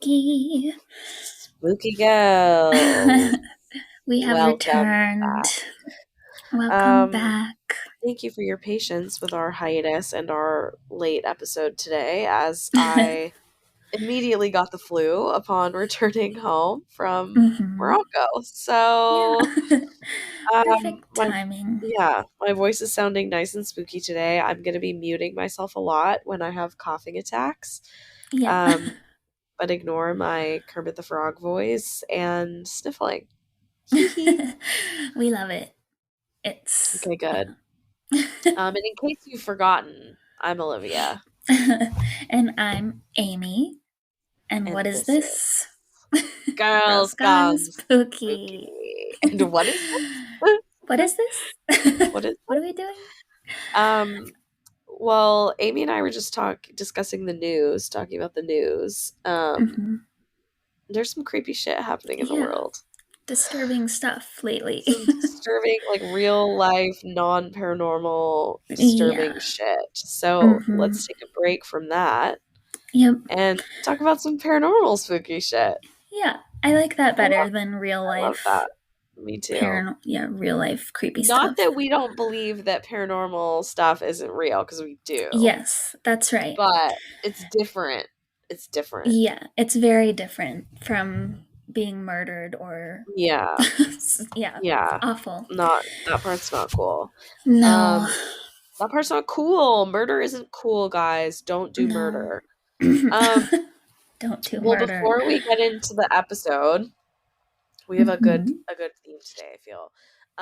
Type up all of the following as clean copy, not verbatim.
spooky. Spooky girls. We have Welcome returned. back. Welcome Um, back. Thank you for your patience with our hiatus and our late episode today, as I immediately got the flu upon returning home from hmm Morocco. Yeah. So, um, Perfect my timing. my voice is sounding nice and spooky today. I'm gonna be muting myself a lot when I have coughing attacks. Yeah. Um, but ignore my Kermit the Frog voice and sniffling. Hee hee. We love it. It's, Okay, good. yeah. And in case you've forgotten, I'm Olivia, And I'm Amy. And what and is this is this? Girls Girls Gone Gone Spooky. Spooky. And what is this? What is this? What is What this? are we doing? Well, Amy and I were just discussing the news, talking about the news. hmm There's some creepy shit happening in the Yeah. world. Disturbing stuff lately. Some disturbing, like real life, non paranormal, Yeah. disturbing shit. So hmm let's take a break from that Yep. and talk about some paranormal spooky shit. Yeah. I like that I better love, than real I love life that. Me too. real life creepy Not stuff. that we don't believe that paranormal stuff isn't real, because we do, Yes, that's right. but it's different. It's different. Yeah, it's very different from being murdered or Yeah, yeah, yeah. awful. Not that part's not cool. No. Um, that part's not cool. Murder isn't cool, guys. Don't do No. murder. Um, Don't do well, murder. before we get into the episode, we have hmm a good theme today, I feel.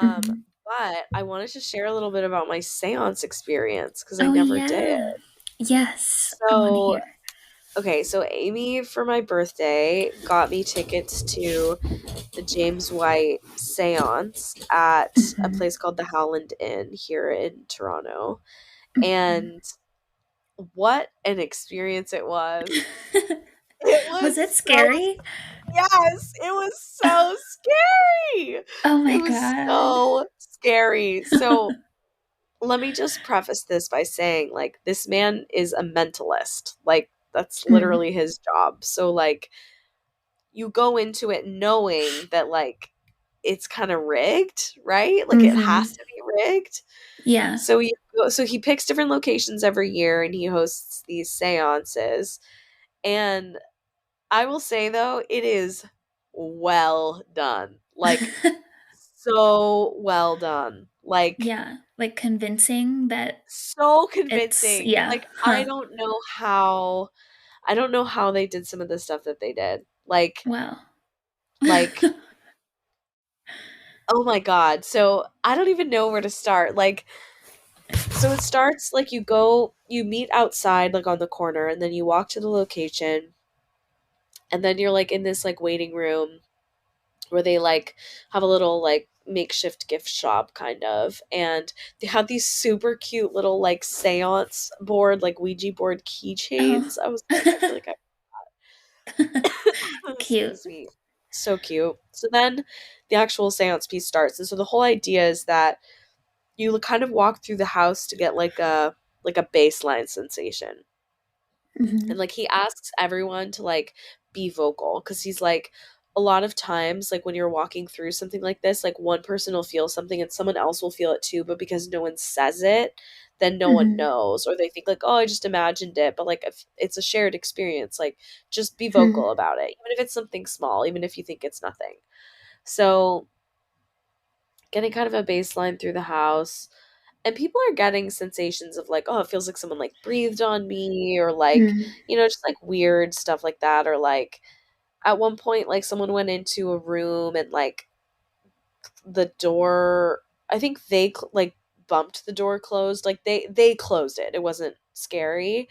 hmm But I wanted to share a little bit about my seance experience because I Oh never did. yeah. Yes, I want to So, hear. okay, so Amy for my birthday got me tickets to the James White seance at a hmm place called the Howland Inn here in Toronto. hmm And what an experience it was. It Was was it so scary? Yes, it was so scary. Oh my It was god. so scary. So let me just preface this by saying, like, this man is a mentalist. Like, that's Mm. literally his job. So, like, you go into it knowing that, like, it's kind of rigged, right? Like, it hmm has to be rigged. Yeah. So he picks different locations every year and he hosts these seances. And I will say though, it is well done. Like so well done. Like Yeah, like convincing that so it's convincing. yeah, Like huh. I don't know how they did some of the stuff that they did. Wow. Like oh my god. So I don't even know where to start. Like so it starts like you meet outside like on the corner and then you walk to the location and then you're like in this like waiting room where they like have a little like makeshift gift shop kind of, and they have these super cute little like seance board like Ouija board Oh. keychains. I was like, I feel like I Cute. excuse me, so cute. So then the actual seance piece starts, and so the whole idea is that you kind of walk through the house to get like a baseline sensation. And Mhm. like he asks everyone to like be vocal because he's like a lot of times like when you're walking through something like this, like one person will feel something and someone else will feel it too, but because no one says it, then no one Mhm. knows, or they think like, oh, I just imagined it. But like if it's a shared experience, like just be Mhm. vocal about it, even if it's something small, even if you think it's nothing. So getting kind of a baseline through the house, and people are getting sensations of like, oh, it feels like someone like breathed on me, or like, Mhm. just like weird stuff like that, or like at one point like someone went into a room and like the door, I think they like bumped the door closed, like they closed it, it wasn't scary,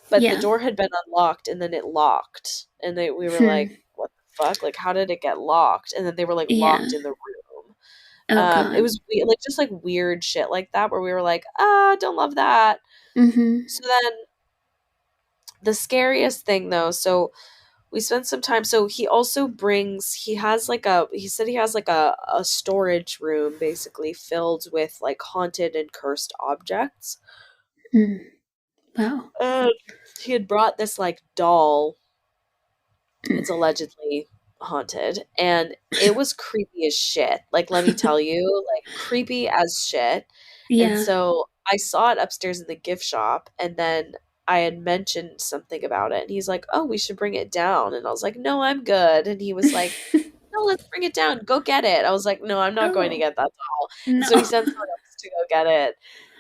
but the Yeah. door had been unlocked and then it locked, and we were Hmm. like, what the fuck, like how did it get locked, and then they were like Yeah. locked in the room. Oh It god. was like just like weird shit like that where we were like, don't love that. Mhm. So then the scariest thing though, so we spent some time, so he said he has like a storage room basically filled with like haunted and cursed objects. Mm. Wow. And he had brought this like doll It's allegedly haunted, and it was creepy as shit. Like, let me tell you, like creepy as shit. And Yeah. so I saw it upstairs in the gift shop, and then I had mentioned something about it, and he's like, "Oh, we should bring it down." And I was like, "No, I'm good." And he was like, "No, let's bring it down. Go get it." I was like, "No, I'm not going to Oh, get that doll." And no. so he sent someone else to go get it.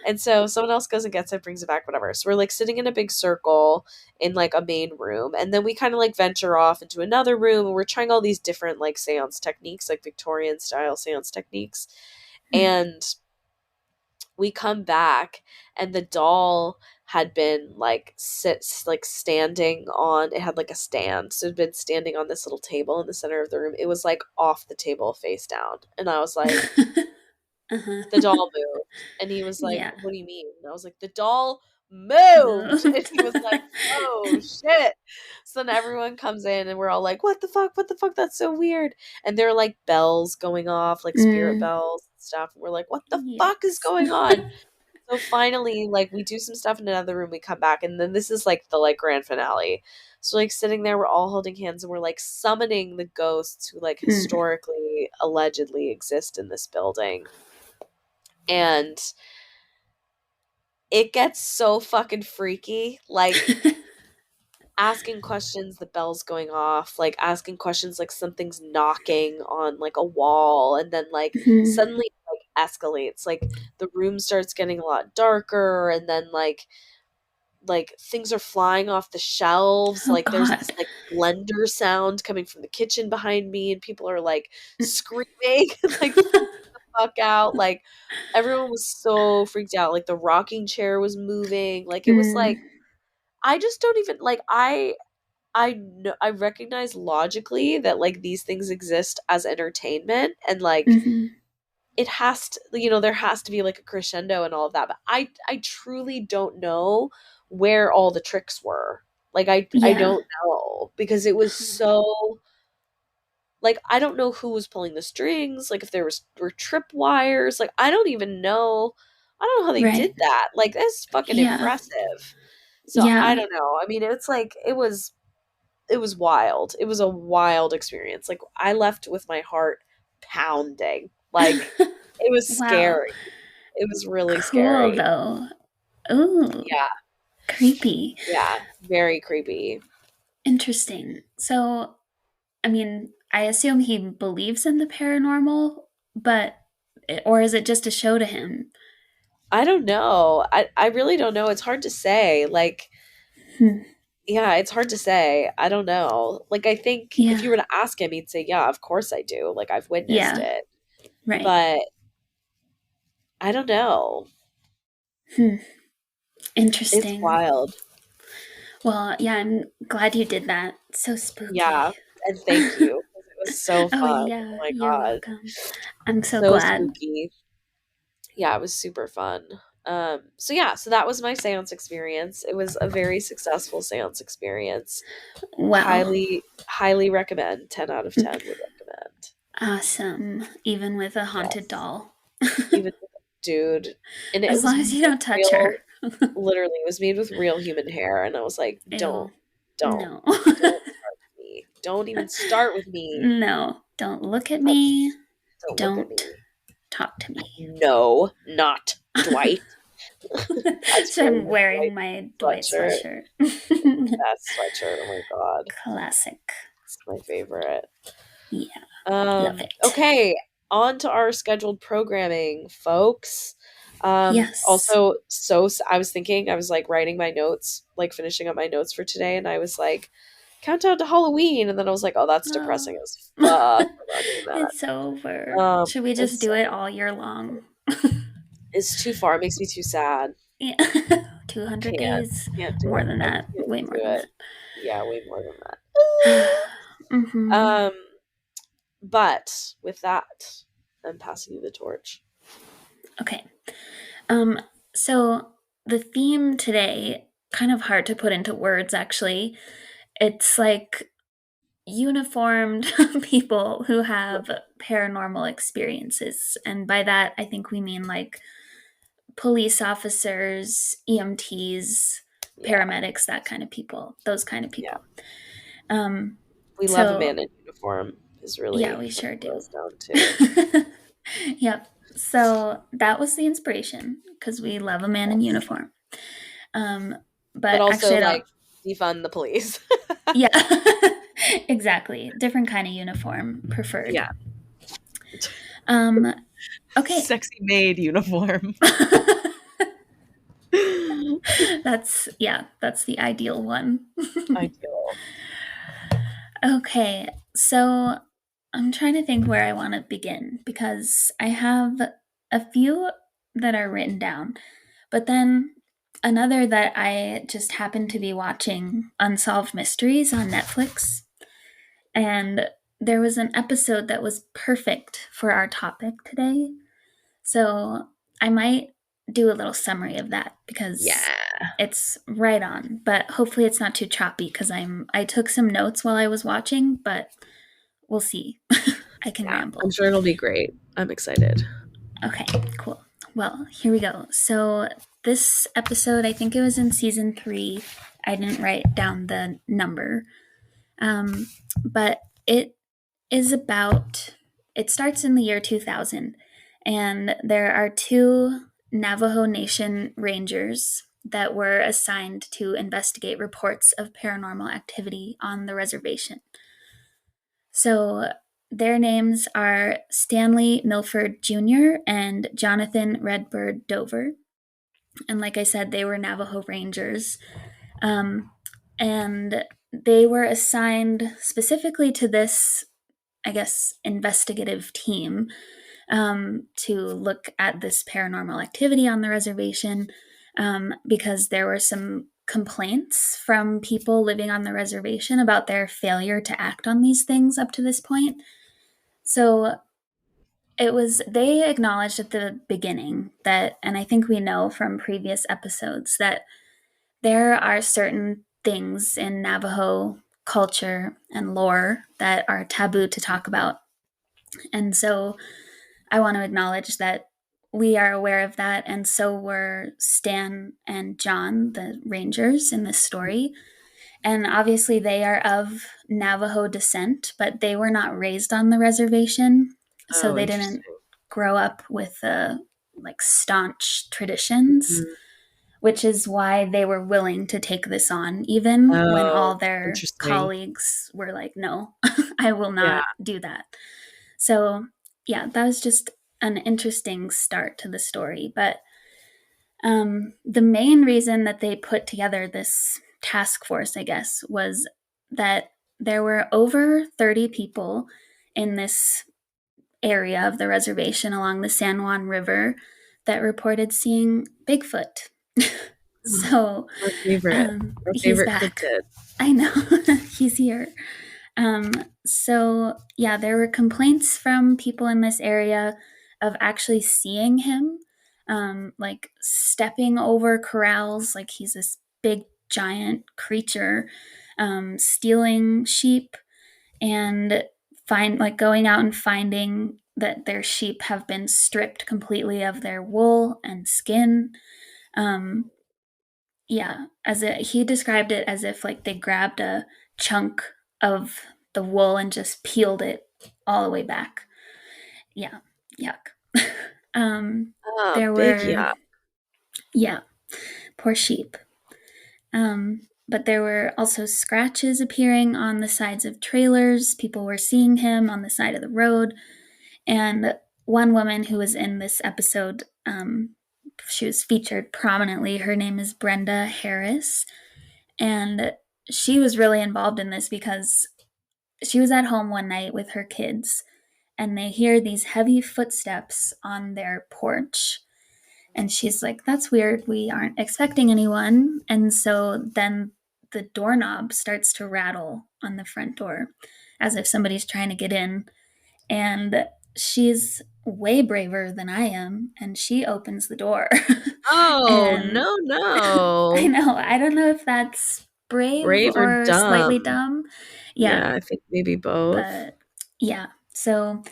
And so someone else goes and gets it, brings it back, whatever. So we're like sitting in a big circle in like a main room. And then we kind of like venture off into another room, and we're trying all these different like seance techniques, like Victorian style seance techniques. And we come back, and the doll had been like standing on, it had like a stand, so it had been standing on this little table in the center of the room. It was like off the table face down, and I was like, Uh-huh. the doll moved. And he was like, Yeah. what do you mean? And I was like, the doll moved. And Moved. he was like, oh shit. So then everyone comes in, and we're all like, what the fuck? What the fuck? That's so weird. And there are like bells going off, like spirit Mm, bells and stuff. And we're like, what the fuck is yikes. going on? So finally, like, we do some stuff in another room, we come back, and then this is like the like grand finale. So like sitting there, we're all holding hands, and we're like summoning the ghosts who like Mm. historically allegedly exist in this building. And it gets so fucking freaky. Like asking questions, the bells going off, like asking questions, like something's knocking on like a wall, and then like Mhm. suddenly like escalates. Like the room starts getting a lot darker, and then like things are flying off the shelves. Oh Like there's God. this like blender sound coming from the kitchen behind me, and people are like screaming like freaking the fuck out. Like everyone was so freaked out. Like the rocking chair was moving. Like it was Mm. like I just don't even like I know I recognize logically that like these things exist as entertainment, and like Mhm. it has to, there has to be like a crescendo and all of that, but I truly don't know where all the tricks were. Like I Yeah. don't know, because it was so like I don't know who was pulling the strings, like if there were trip wires, like I don't even know. I don't know how they Right. did that. Like that's fucking Yeah. impressive. So I Yeah. don't know. I mean, it's like it was wild. It was a wild experience. Like I left with my heart pounding. Like it was Wow. scary. It was really Cool scary. though. Ooh, Yeah. creepy. Yeah. Very creepy. Interesting. So, I mean, I assume he believes in the paranormal, but or is it just a show to him? I don't know. I really don't know. It's hard to say. Like, Hmm. yeah, it's hard to say. I don't know. Like, I think if Yeah. you were to ask him, he'd say, yeah, of course I do. Like, I've witnessed Yeah. it. Right. But I don't know. Hmm. It's Interesting. wild. Well, yeah, I'm glad you did that. So Yeah. spooky. And thank you, 'cause it was so Oh, fun. Oh yeah, my you're God. welcome. I'm so So glad. spooky. Yeah, it was super fun. So yeah, so that was my seance experience. It was a very successful seance experience. Wow. Highly recommend. 10 out of 10 would recommend. Awesome. Even with a haunted Yes. doll. Even dude. And it As was long as made you with don't touch her. real literally, it was made with real human hair, and I was like, Ew. "Don't, don't, No. don't start with me. Don't even start with me. No. Don't look at me. That's don't look at Don't me. talk to me. No, not Dwight." That's So wearing I'm a wearing Dwight my Dwight sweatshirt. sweatshirt. Best sweatshirt. Oh my God. Classic. It's my favorite. Yeah, love it. Okay, on to our scheduled programming, folks. Yes. Also, I was thinking, I was like writing my notes, like finishing up my notes for today, and I was like, countdown to Halloween, and then I was like, oh, that's Oh. depressing as fuck. We're not doing that. It's over. Should we just It's do it so, all year long? it's too far. It makes me too sad. Yeah. 200 Can't, days. can't do More it. than I that. can't Way do more than it. Yeah, way more than that. that. hmm Um, but with that, I'm passing you the torch. Okay. Um, so the theme today, kind of hard to put into words actually. It's like uniformed people who have paranormal experiences. And by that, I think we mean like police officers, EMTs, Yeah, paramedics, that kind of people, those kind of yeah. people. Um, We love a man So in uniform is yeah, really we what sure it do. boils down to. Yep. So that was the inspiration because we love a man in Yes. uniform. Um, But but also actually, I don't. like defund the police. Yeah, exactly. Different kind of uniform preferred. Yeah. Um, okay. Sexy maid uniform. That's the ideal one. Ideal. Okay, so I'm trying to think where I want to begin because I have a few that are written down, but then another that I just happened to be watching Unsolved Mysteries on Netflix, and there was an episode that was perfect for our topic today. So I might do a little summary of that because Yeah. it's right on, but hopefully it's not too choppy because I took some notes while I was watching, but we'll see. I can Yeah. I'm ramble. sure it'll be great. I'm excited. Okay, cool. Well, here we go. So this episode, I think it was in season 3. I didn't write down the number, um, but it is about. It starts in the year 2000, and there are two Navajo Nation rangers that were assigned to investigate reports of paranormal activity on the reservation. So their names are Stanley Milford Jr. and Jonathan Redbird Dover. And like I said, they were Navajo Rangers. Um, and they were assigned specifically to this, I guess, investigative team to look at this paranormal activity on the reservation because there were some complaints from people living on the reservation about their failure to act on these things up to this point. So they acknowledged at the beginning that, and I think we know from previous episodes, that there are certain things in Navajo culture and lore that are taboo to talk about. And so I want to acknowledge that we are aware of that, and so were Stan and John, the Rangers in this story. And obviously, they are of Navajo descent, but they were not raised on the reservation, so Oh, they didn't interesting. grow up with like staunch traditions, Mhm. which is why they were willing to take this on, even when all Oh, their interesting. colleagues were like, "No, I will Yeah. not do that." So, yeah, that was just an interesting start to the story. But the main reason that they put together this task force, I guess, was that there were over 30 people in this area of the reservation along the San Juan River that reported seeing Bigfoot. So Our favorite. Our he's favorite back. cryptid. I know he's here. So yeah, there were complaints from people in this area of actually seeing him, like stepping over corrals, like he's this big giant creature, stealing sheep and going out and finding that their sheep have been stripped completely of their wool and skin. Um, yeah, he described it as if like they grabbed a chunk of the wool and just peeled it all the way back. Yeah, yuck. um, Ah, there big were yeah. yeah, poor sheep. But there were also scratches appearing on the sides of trailers. People were seeing him on the side of the road. And one woman who was in this episode, she was featured prominently. Her name is Brenda Harris. And she was really involved in this because she was at home one night with her kids and they hear these heavy footsteps on their porch. And she's like, "That's weird. We aren't expecting anyone." And so then the doorknob starts to rattle on the front door as if somebody's trying to get in. And she's way braver than I am. And she opens the door. Oh, And no, I no. know, I don't know if that's brave Brave or or slightly dumb? dumb. Yeah, Yeah, I think maybe both. but yeah. So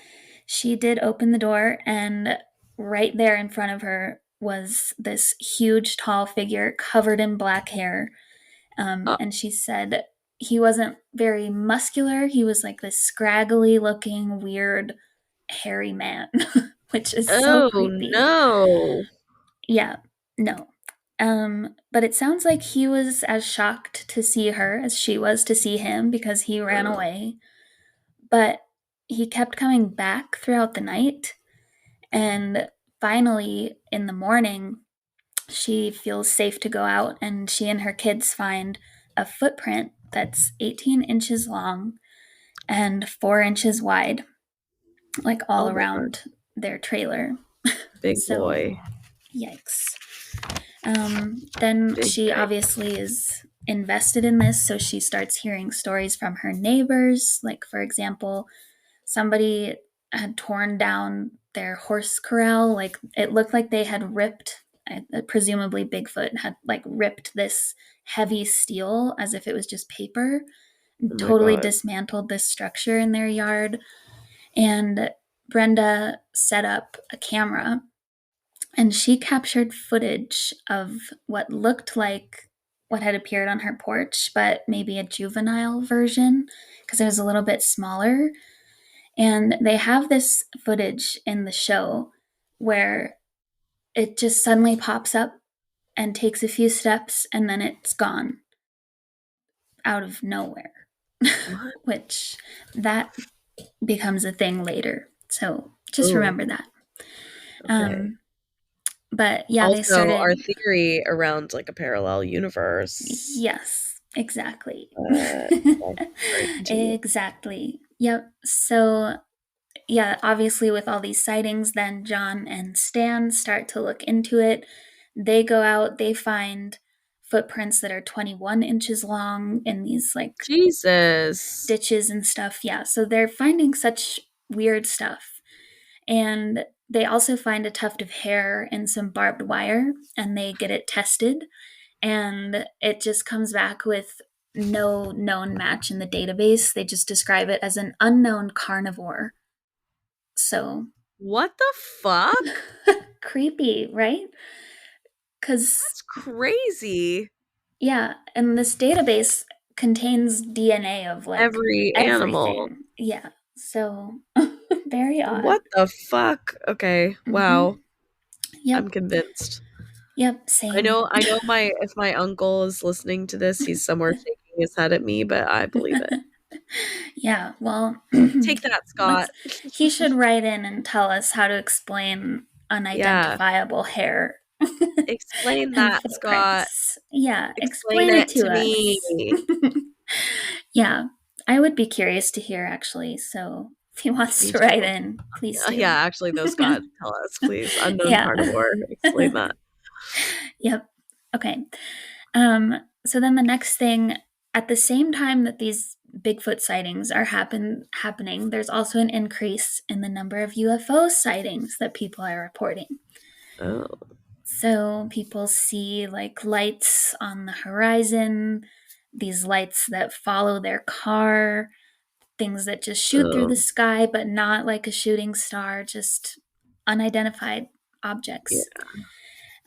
she did open the door, and right there in front of her was this huge, tall figure covered in black hair. Uh, And she said he wasn't very muscular. He was like this scraggly looking, weird, hairy man, which is so Oh creepy. no. Yeah, no. But it sounds like he was as shocked to see her as she was to see him because he ran away. But he kept coming back throughout the night. And finally, in the morning, she feels safe to go out, and she and her kids find a footprint that's 18 inches long and 4 inches wide, like all Oh my god. around their trailer. Big So, boy. yikes. Then Big she yikes. obviously is invested in this, so she starts hearing stories from her neighbors. Like, for example, somebody had torn down their horse corral. Like, it looked like they had ripped, presumably Bigfoot had like ripped this heavy steel as if it was just paper, Oh and my totally god. dismantled this structure in their yard. And Brenda set up a camera and she captured footage of what looked like what had appeared on her porch, but maybe a juvenile version because it was a little bit smaller. And they have this footage in the show where it just suddenly pops up and takes a few steps and then it's gone out of nowhere, What? which that becomes a thing later. So just Oh, remember that. okay. Um, but yeah, they Also, started. our theory around like a parallel universe. Yes, exactly. Well, sorry, continue. Exactly. Yep. So, yeah, obviously, with all these sightings, then John and Stan start to look into it. They go out, they find footprints that are 21 inches long in these like Jesus. ditches and stuff. Yeah. So they're finding such weird stuff. And they also find a tuft of hair and some barbed wire, and they get it tested, and it just comes back with no known match in the database. They just describe it as an unknown carnivore. So What the fuck? creepy, right? Because, That's crazy. yeah, and this database contains DNA of like Every animal. everything. Yeah, so very odd. What the fuck? Okay. Mm-hmm. Wow. I'm Yep, convinced. yep, I same. know I know my if my uncle is listening to this, he's somewhere shaking his head at me, but I believe it. Yeah, well, Take that, Scott. let's. He should write in and tell us how to explain Yeah. unidentifiable hair Explain and that, Scott. footprints. Yeah, Explain explain it it to to me. us. Yeah, I would be curious to hear actually. So if he wants Me to write too. in, please Yeah, do. actually though, Scott, tell us, please. Unknown Yeah. carnivore. Explain that. Yep. Okay. So then the next thing, at the same time that these Bigfoot sightings are happening, there's also an increase in the number of UFO sightings that people are reporting. Oh. So people see like lights on the horizon, these lights that follow their car, things that just shoot through Oh. the sky, but not like a shooting star, just unidentified Yeah. objects.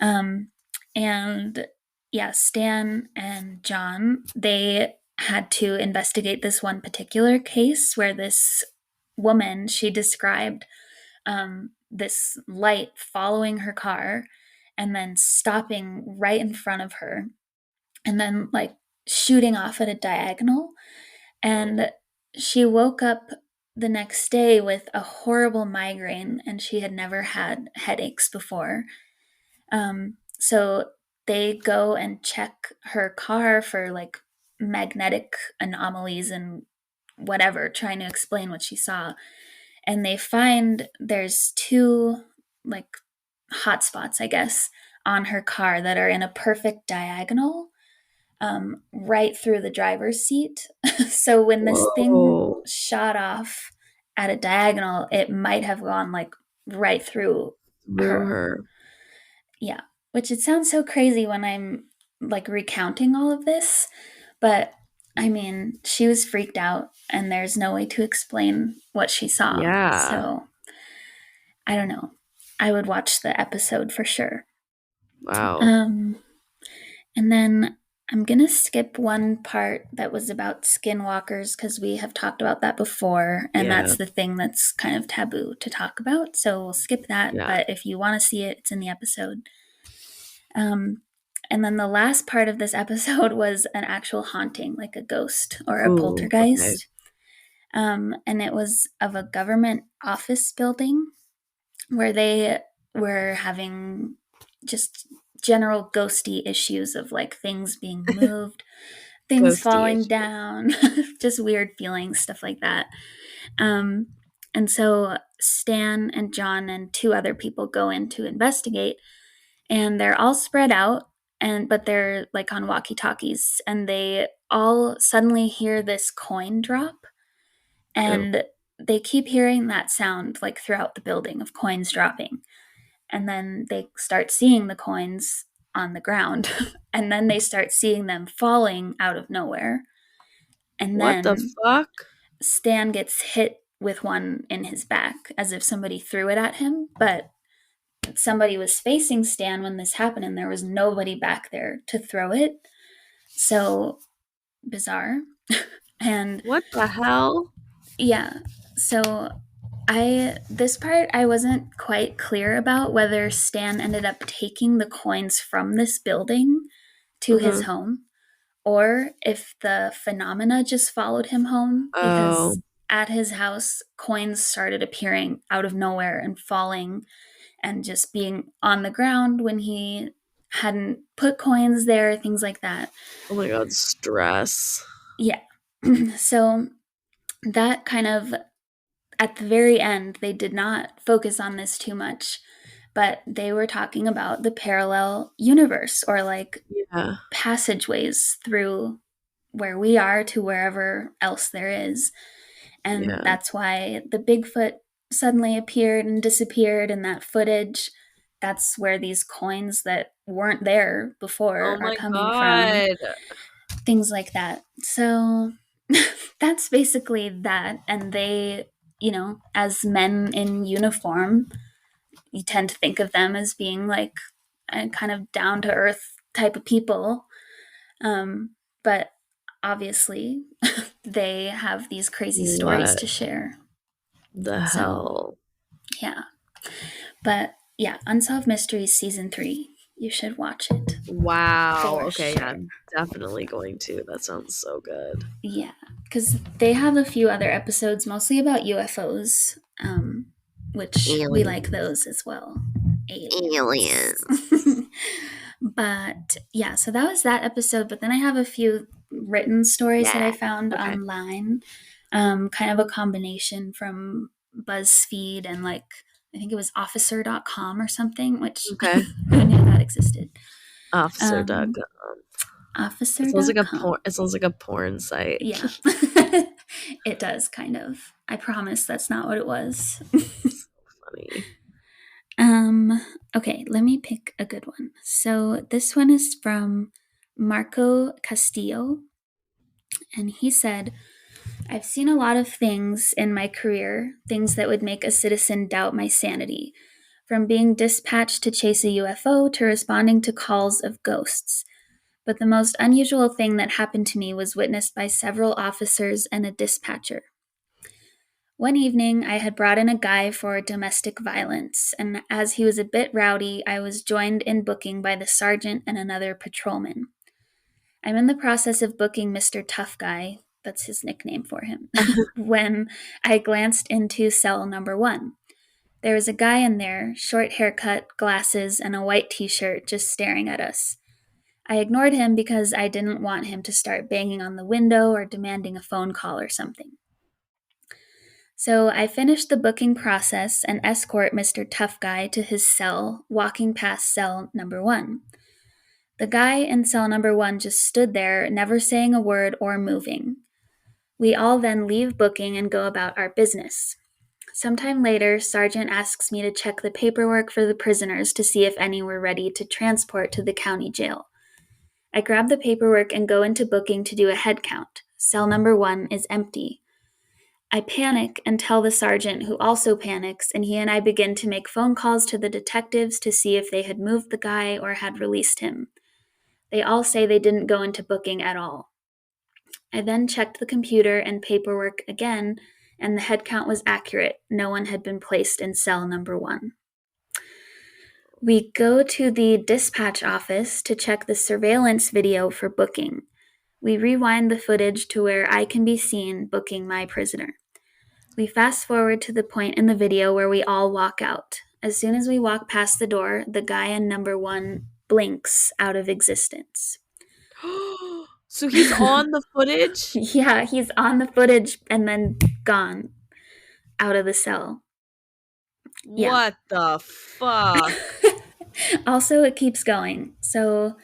Um, and yeah, Stan and John, they had to investigate this one particular case where this woman, she described this light following her car and then stopping right in front of her and then like shooting off at a diagonal. And she woke up the next day with a horrible migraine and she had never had headaches before. So they go and check her car for like magnetic anomalies and whatever, trying to explain what she saw. And they find there's two like hot spots, I guess, on her car that are in a perfect diagonal right through the driver's seat. So when this thing Whoa. shot off at a diagonal, it might have gone like right through Through her. her. Yeah, which it sounds so crazy when I'm like recounting all of this, but I mean, she was freaked out and there's no way to explain what she saw. Yeah. So, I don't know. I would watch the episode for sure. Wow. Um and then I'm going to skip one part that was about skinwalkers because we have talked about that before, and Yeah. that's the thing that's kind of taboo to talk about. So we'll skip that. Yeah. But if you want to see it, it's in the episode. And then the last part of this episode was an actual haunting, like a ghost or a Ooh, okay. poltergeist. And it was of a government office building where they were having just general ghosty issues of like things being moved, things Ghosty falling issues. down, just weird feelings, stuff like that. And so Stan and John and two other people go in to investigate, and they're all spread out, but they're like on walkie-talkies, and they all suddenly hear this coin drop, and they keep hearing that sound like throughout the building of coins dropping. And then they start seeing the coins on the ground, and then they start seeing them falling out of nowhere. And What the then fuck? Stan gets hit with one in his back as if somebody threw it at him, but somebody was facing Stan when this happened and there was nobody back there to throw it. So bizarre. And what the hell? Yeah. So this part I wasn't quite clear about whether Stan ended up taking the coins from this building to his home or if the phenomena just followed him home, because at his house coins started appearing out of nowhere and falling and just being on the ground when he hadn't put coins there, things like that. Oh my god, stress. Yeah. So that kind of, at the very end, they did not focus on this too much, but they were talking about the parallel universe, or like passageways through where we are to wherever else there is. And that's why the Bigfoot suddenly appeared and disappeared in that footage. That's where these coins that weren't there before are coming from. Things like that. So that's basically that. And they, as men in uniform, you tend to think of them as being like a kind of down to earth type of people. But obviously, they have these crazy stories to share. The hell? Yeah. But yeah, Unsolved Mysteries Season 3. You should watch it. Wow. Okay, sure. Yeah, I'm definitely going to. That sounds so good. Yeah, because they have a few other episodes, mostly about UFOs, which aliens. We like those as well. Aliens. But yeah, so that was that episode. But then I have a few written stories that I found online, kind of a combination from BuzzFeed and like, I think it was officer.com or something, which who knew that existed. Officer.com. Officer.com. It sounds like a porn site. Yeah. It does, kind of. I promise that's not what it was. So funny. Okay, let me pick a good one. So this one is from Marco Castillo. And he said, I've seen a lot of things in my career, things that would make a citizen doubt my sanity. From being dispatched to chase a UFO to responding to calls of ghosts. But the most unusual thing that happened to me was witnessed by several officers and a dispatcher. One evening, I had brought in a guy for domestic violence, and as he was a bit rowdy, I was joined in booking by the sergeant and another patrolman. I'm in the process of booking Mr. Tough Guy, that's his nickname for him, when I glanced into cell number 1. There was a guy in there, short haircut, glasses, and a white t-shirt, just staring at us. I ignored him because I didn't want him to start banging on the window or demanding a phone call or something. So I finished the booking process and escort Mr. Tough Guy to his cell, walking past cell number 1. The guy in cell number 1 just stood there, never saying a word or moving. We all then leave booking and go about our business. Sometime later, Sergeant asks me to check the paperwork for the prisoners to see if any were ready to transport to the county jail. I grab the paperwork and go into booking to do a head count. Cell number 1 is empty. I panic and tell the sergeant, who also panics, and he and I begin to make phone calls to the detectives to see if they had moved the guy or had released him. They all say they didn't go into booking at all. I then checked the computer and paperwork again, and the head count was accurate. No one had been placed in cell number 1. We go to the dispatch office to check the surveillance video for booking. We rewind the footage to where I can be seen booking my prisoner. We fast forward to the point in the video where we all walk out. As soon as we walk past the door, the guy in number 1 blinks out of existence. So he's on the footage? Yeah, he's on the footage and then gone out of the cell. Yeah. What the fuck? Also, it keeps going. So,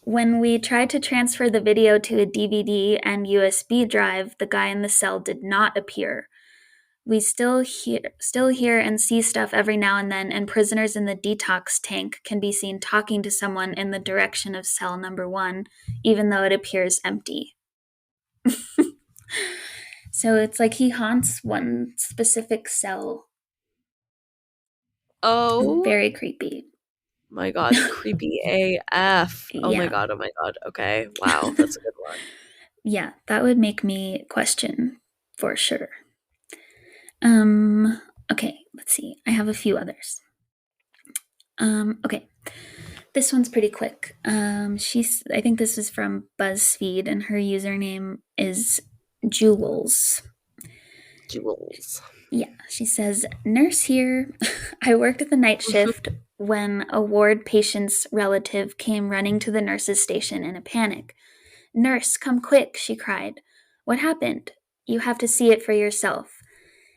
when we tried to transfer the video to a DVD and USB drive, the guy in the cell did not appear. We still hear and see stuff every now and then, and prisoners in the detox tank can be seen talking to someone in the direction of cell number 1, even though it appears empty. So it's like he haunts one specific cell. Oh. Very creepy. My god, creepy AF. Oh my Yeah. god, oh my god. Okay, wow, that's a good one. Yeah, that would make me question for sure. Okay, let's see. I have a few others. Okay. This one's pretty quick. I think this is from BuzzFeed, and her username is Jules. Jules. Yeah, she says, "Nurse here. I worked at the night shift when a ward patient's relative came running to the nurse's station in a panic. 'Nurse, come quick,' she cried. 'What happened? You have to see it for yourself.'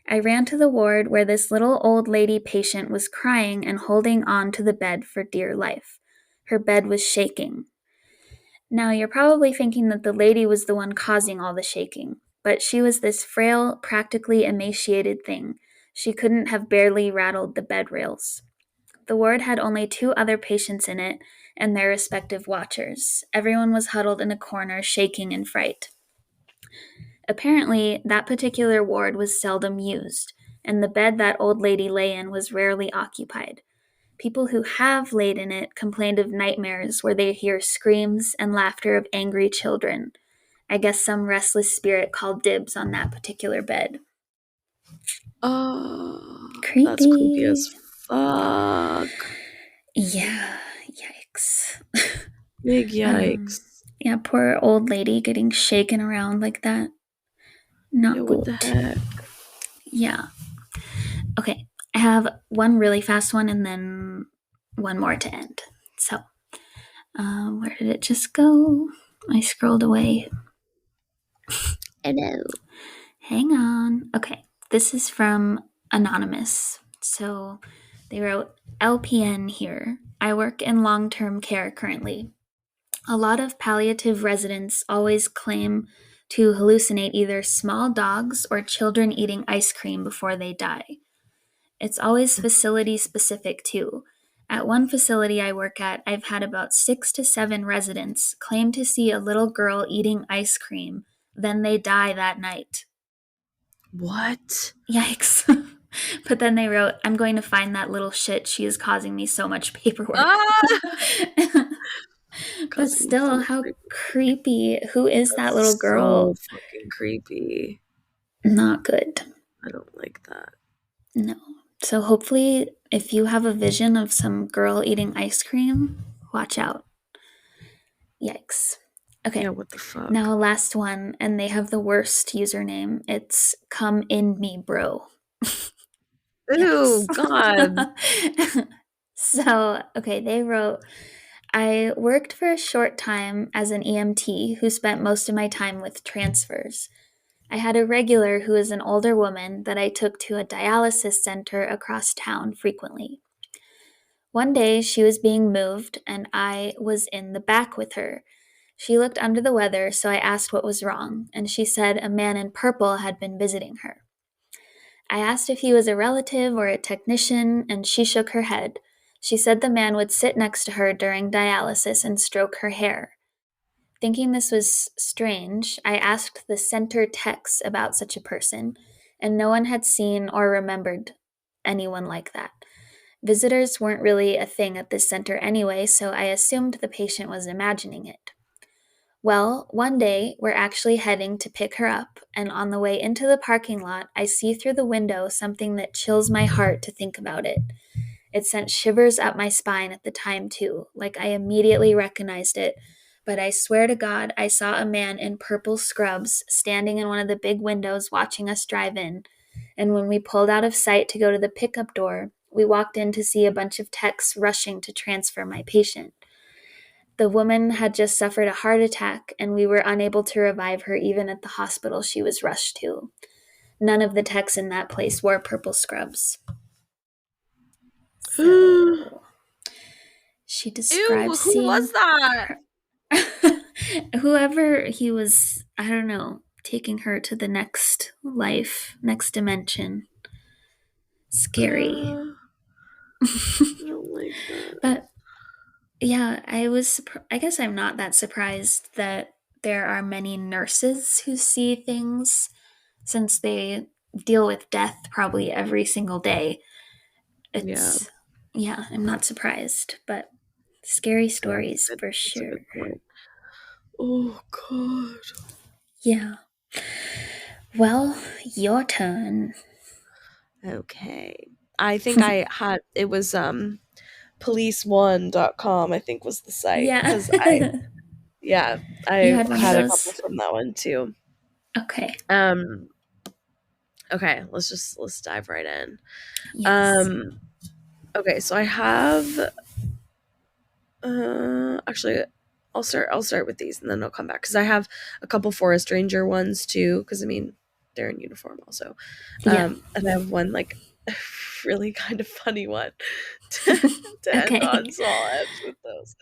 I ran to the ward where this little old lady patient was crying and holding on to the bed for dear life. Her bed was shaking." Now, you're probably thinking that the lady was the one causing all the shaking, but she was this frail, practically emaciated thing. She couldn't have barely rattled the bed rails. The ward had only 2 other patients in it and their respective watchers. Everyone was huddled in a corner, shaking in fright. Apparently, that particular ward was seldom used, and the bed that old lady lay in was rarely occupied. People who have laid in it complained of nightmares where they hear screams and laughter of angry children. I guess some restless spirit called dibs on that particular bed. Oh, Creepy. that's creepy as fuck. Yeah, yikes. Big yikes. Yeah, poor old lady getting shaken around like that. Not Yeah, good. what the heck? Yeah. Okay, I have one really fast one and then one more to end. So, where did it just go? I scrolled away. Hello. Hang on. Okay, this is from Anonymous. So, they wrote, "LPN here. I work in long-term care currently. A lot of palliative residents always claim to hallucinate either small dogs or children eating ice cream before they die. It's always facility specific too. At one facility I work at, I've had about 6 to 7 residents claim to see a little girl eating ice cream, then they die that night." What? Yikes. But then they wrote, "I'm going to find that little shit. She is causing me so much paperwork." But still, how creepy. Who is that little girl? So fucking creepy. Not good. I don't like that. No. So hopefully, if you have a vision of some girl eating ice cream, watch out. Yikes. Okay. Yeah, what the fuck? Now, last one, and they have the worst username. It's "Come in me, bro." Ew, God. So, okay, they wrote, "I worked for a short time as an EMT who spent most of my time with transfers. I had a regular who is an older woman that I took to a dialysis center across town frequently. One day she was being moved and I was in the back with her. She looked under the weather, so I asked what was wrong, and she said a man in purple had been visiting her. I asked if he was a relative or a technician, and she shook her head. She said the man would sit next to her during dialysis and stroke her hair. Thinking this was strange, I asked the center techs about such a person, and no one had seen or remembered anyone like that. Visitors weren't really a thing at this center anyway, so I assumed the patient was imagining it. Well, one day we're actually heading to pick her up, and on the way into the parking lot, I see through the window something that chills my heart to think about it. It sent shivers up my spine at the time, too, like I immediately recognized it. But I swear to God, I saw a man in purple scrubs standing in one of the big windows watching us drive in. And when we pulled out of sight to go to the pickup door, we walked in to see a bunch of techs rushing to transfer my patient. The woman had just suffered a heart attack, and we were unable to revive her even at the hospital she was rushed to. None of the techs in that place wore purple scrubs. So she Ew, describes who seeing was that? her. Whoever he was, I don't know, taking her to the next life, next dimension. Scary. I don't like that. But yeah, I guess I'm not that surprised that there are many nurses who see things since they deal with death probably every single day. Yeah, It's, yeah, I'm not surprised, but scary stories for that's a sure. good point. Oh God. Yeah. Well, your turn. Okay. I think I had it was police1.com I think was the site Yeah. cuz yeah, You I had one of had a couple those? from that one too. Okay. Um okay, let's dive right in. Yes. Um okay, so I have actually I'll start with these and then I'll come back cuz I have a couple forest ranger ones too cuz I mean they're in uniform also. Yeah. And I have one like really kind of funny one to, to end Okay. on, so I'll end with those.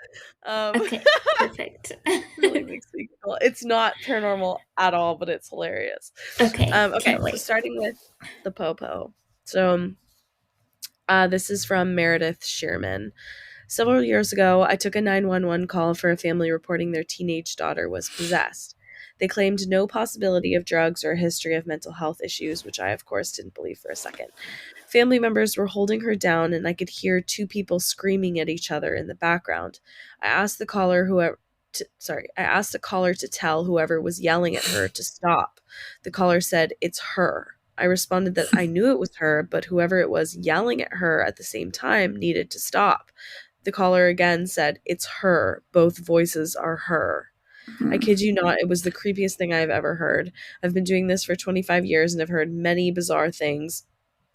Um, Okay. Perfect. really makes me giggle. It's not paranormal at all, but it's hilarious. Okay. Okay, Can't so wait. starting with the Popo. So this is from Meredith Shearman. Several years ago, I took a 911 call for a family reporting their teenage daughter was possessed. They claimed no possibility of drugs or a history of mental health issues, which I, of course, didn't believe for a second. Family members were holding her down, and I could hear two people screaming at each other in the background. I asked the caller I asked the caller to tell whoever was yelling at her to stop. The caller said, "It's her." I responded that I knew it was her, but whoever it was yelling at her at the same time needed to stop. The caller again said, "It's her. Both voices are her." I Hmm. kid you not, it was the creepiest thing I've ever heard. I've been doing this for 25 years and I've heard many bizarre things.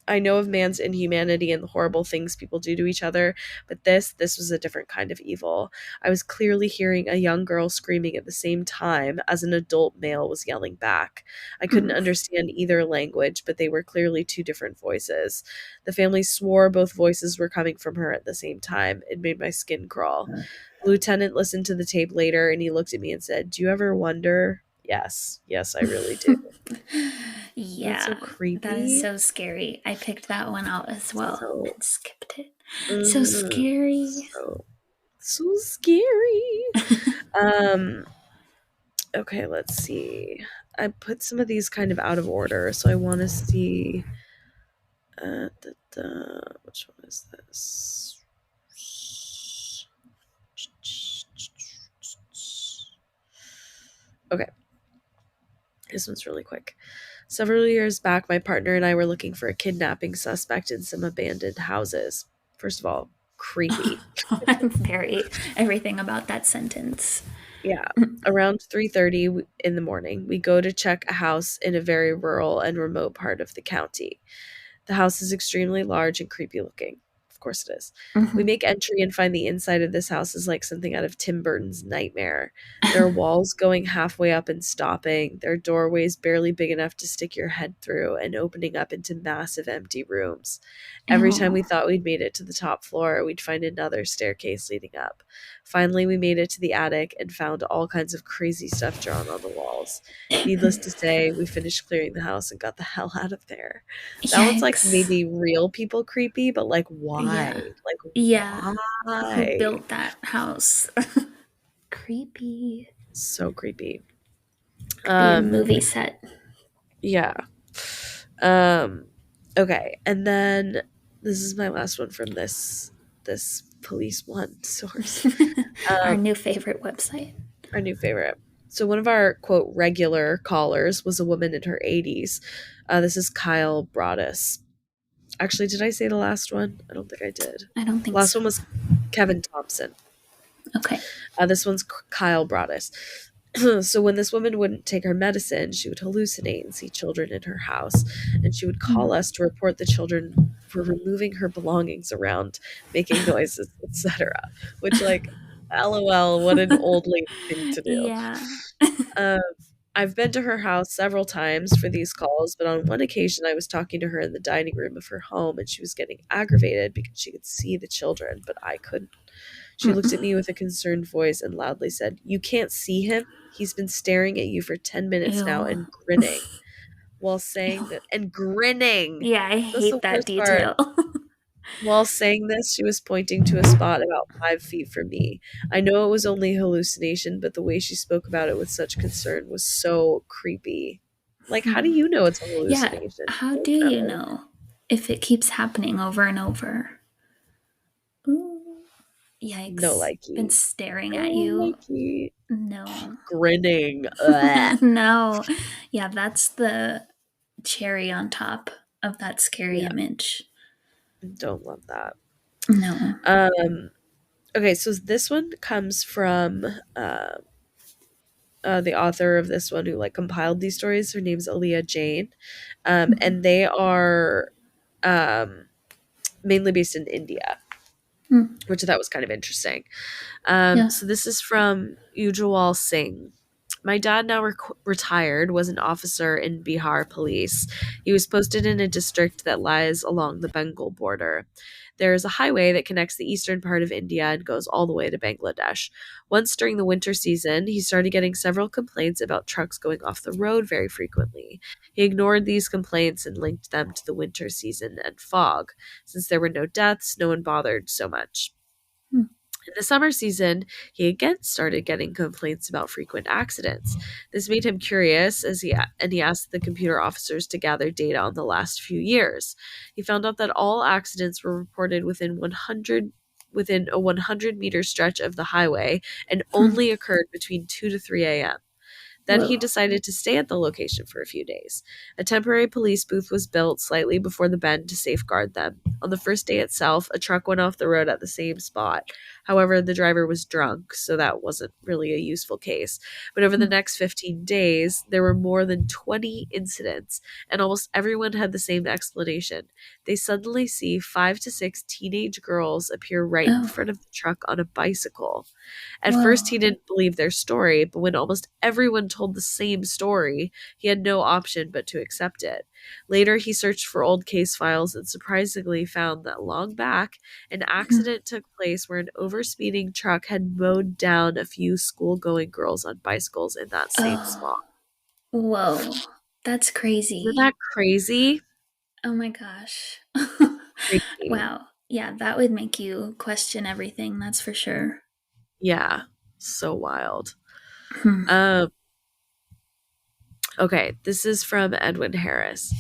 I know of man's inhumanity and the horrible things people do to each other, but this was a different kind of evil. I was clearly hearing a young girl screaming at the same time as an adult male was yelling back. I couldn't Hmm. understand either language, but they were clearly two different voices. The family swore both voices were coming from her at the same time. It made my skin crawl. The lieutenant listened to the tape later and he looked at me and said, "Do you ever wonder?" Yes, yes, I really do. That's so Yeah, that is creepy. so scary. I picked that one out as well So and skipped it. So Mhm. scary. So scary. Um, okay, let's see. I put some of these kind of out of order, so I want to see. Which one is this? Okay, this one's really quick. Several years back, my partner and I were looking for a kidnapping suspect in some abandoned houses. First of all, creepy. I'm very everything about that sentence. Yeah. Around 3:30 in the morning, we go to check a house in a very rural and remote part of the county. The house is extremely large and creepy looking. Of course it is. We Hmm. make entry and find the inside of this house is like something out of Tim Burton's Nightmare. There are walls going halfway up and stopping. There are doorways barely big enough to stick your head through and opening up into massive empty rooms. Every time Ew. we thought we'd made it to the top floor, we'd find another staircase leading up. Finally, we made it to the attic and found all kinds of crazy stuff drawn on the walls. Needless to say, we finished clearing the house and got the hell out of there. That one's like Yikes. maybe real people creepy, but like Yeah. why? Like Yeah. Who why? built that house? Creepy. So creepy. Could be a Um movie set. yeah. Um okay, and then This is my last one from this police one source. Our Um, new favorite website. our new favorite. So one of our quote regular callers was a woman in her 80s. This is Kyle Broadus. Actually, did I say the last one? I don't think I did. I don't think Last so. one was Kevin Thompson. Okay. This one's Kyle Broadus. So when this woman wouldn't take her medicine, she would hallucinate and see children in her house, and she would call Mm. us to report the children for removing her belongings around, making noises, etc. Which, like, LOL, what an old lady thing to do. Yeah. Um, I've been to her house several times for these calls, but on one occasion I was talking to her in the dining room of her home, and she was getting aggravated because she could see the children, but I couldn't. She looked at Mm. me with a concerned voice and loudly said, "You can't see him? He's been staring at you for 10 minutes now Ew. and grinning." While Ew. saying that, and grinning! Yeah, I That's the hate that worst part. detail. While saying this, she was pointing to a spot about 5 feet from me. I know it was only hallucination, but the way she spoke about it with such concern was so creepy. Like, how do Hmm. you know it's a Yeah. hallucination? How No do you telling. know if it keeps happening over and over? Ooh. No Yikes. Been likey. staring at No you. likey. No. Grinning. Ugh. No. Yeah, that's the cherry on top of that scary Yeah, image. don't love that. No. Um, okay, so this one comes from the author of this one who like compiled these stories. Her name's Aaliyah Jane, Mhm. and they are um, mainly based in India, Mm. which I thought was kind of interesting. Yeah. So this is from Ujwal Singh. My dad, now retired, was an officer in Bihar police. He was posted in a district that lies along the Bengal border. There is a highway that connects the eastern part of India and goes all the way to Bangladesh. Once during the winter season, he started getting several complaints about trucks going off the road very frequently. He ignored these complaints and linked them to the winter season and fog. Since there were no deaths, no one bothered so much. Mm. In the summer season, he again started getting complaints about frequent accidents. This made him curious and he asked the computer officers to gather data on the last few years. He found out that all accidents were reported within a 100-meter stretch of the highway and Mm. only occurred between 2 to 3 a.m. Then he Whoa. decided to stay at the location for a few days. A temporary police booth was built slightly before the bend to safeguard them. On the first day itself, a truck went off the road at the same spot. However, the driver was drunk, so that wasn't really a useful case. But over the Mm. next 15 days, there were more than 20 incidents, and almost everyone had the same explanation. They suddenly see 5 to 6 teenage girls appear right in Oh. front of the truck on a bicycle. At first, Whoa. he didn't believe their story, but when almost everyone told the same story, he had no option but to accept it. Later, he searched for old case files and surprisingly found that long back, an Mhm. accident took place where an overspeeding truck had mowed down a few school going girls on bicycles in that same Oh. spot. Whoa. That's Isn't that crazy. crazy? Oh my gosh. Crazy. Wow. Yeah, that would make you question everything, that's for sure. Yeah, so wild. Hmm. Um, okay, this is from Edwin Harris.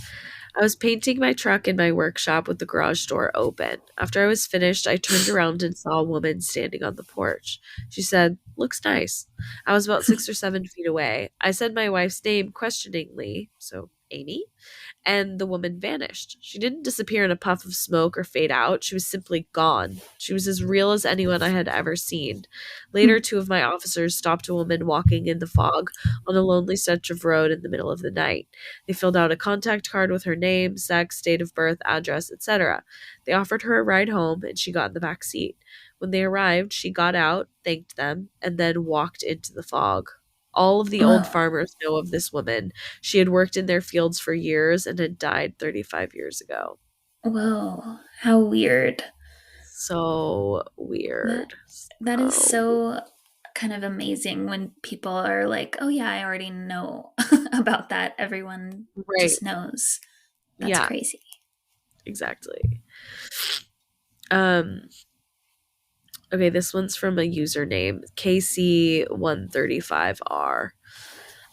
I was painting my truck in my workshop with the garage door open. After I was finished, I turned around and saw a woman standing on the porch. She said, "Looks nice." I was about 6 or 7 feet away. I said my wife's name questioningly, so Amy, and the woman vanished. She didn't disappear in a puff of smoke or fade out. She was simply gone. She was as real as anyone I had ever seen. Hmm. Later, two of my officers stopped a woman walking in the fog on a lonely stretch of road in the middle of the night. They filled out a contact card with her name, sex, date of birth, address, etc. They offered her a ride home, and she got in the back seat. When they arrived, she got out, thanked them, and then walked into the fog. All of the old Whoa. farmers know of this woman. She had worked in their fields for years and had died 35 years ago. Whoa. How weird. So That weird. that is So so kind of amazing when people are like, "Oh yeah, I already know about that." Everyone right. just knows. That's Yeah, crazy. exactly. Um okay, this one's from a username KC135R.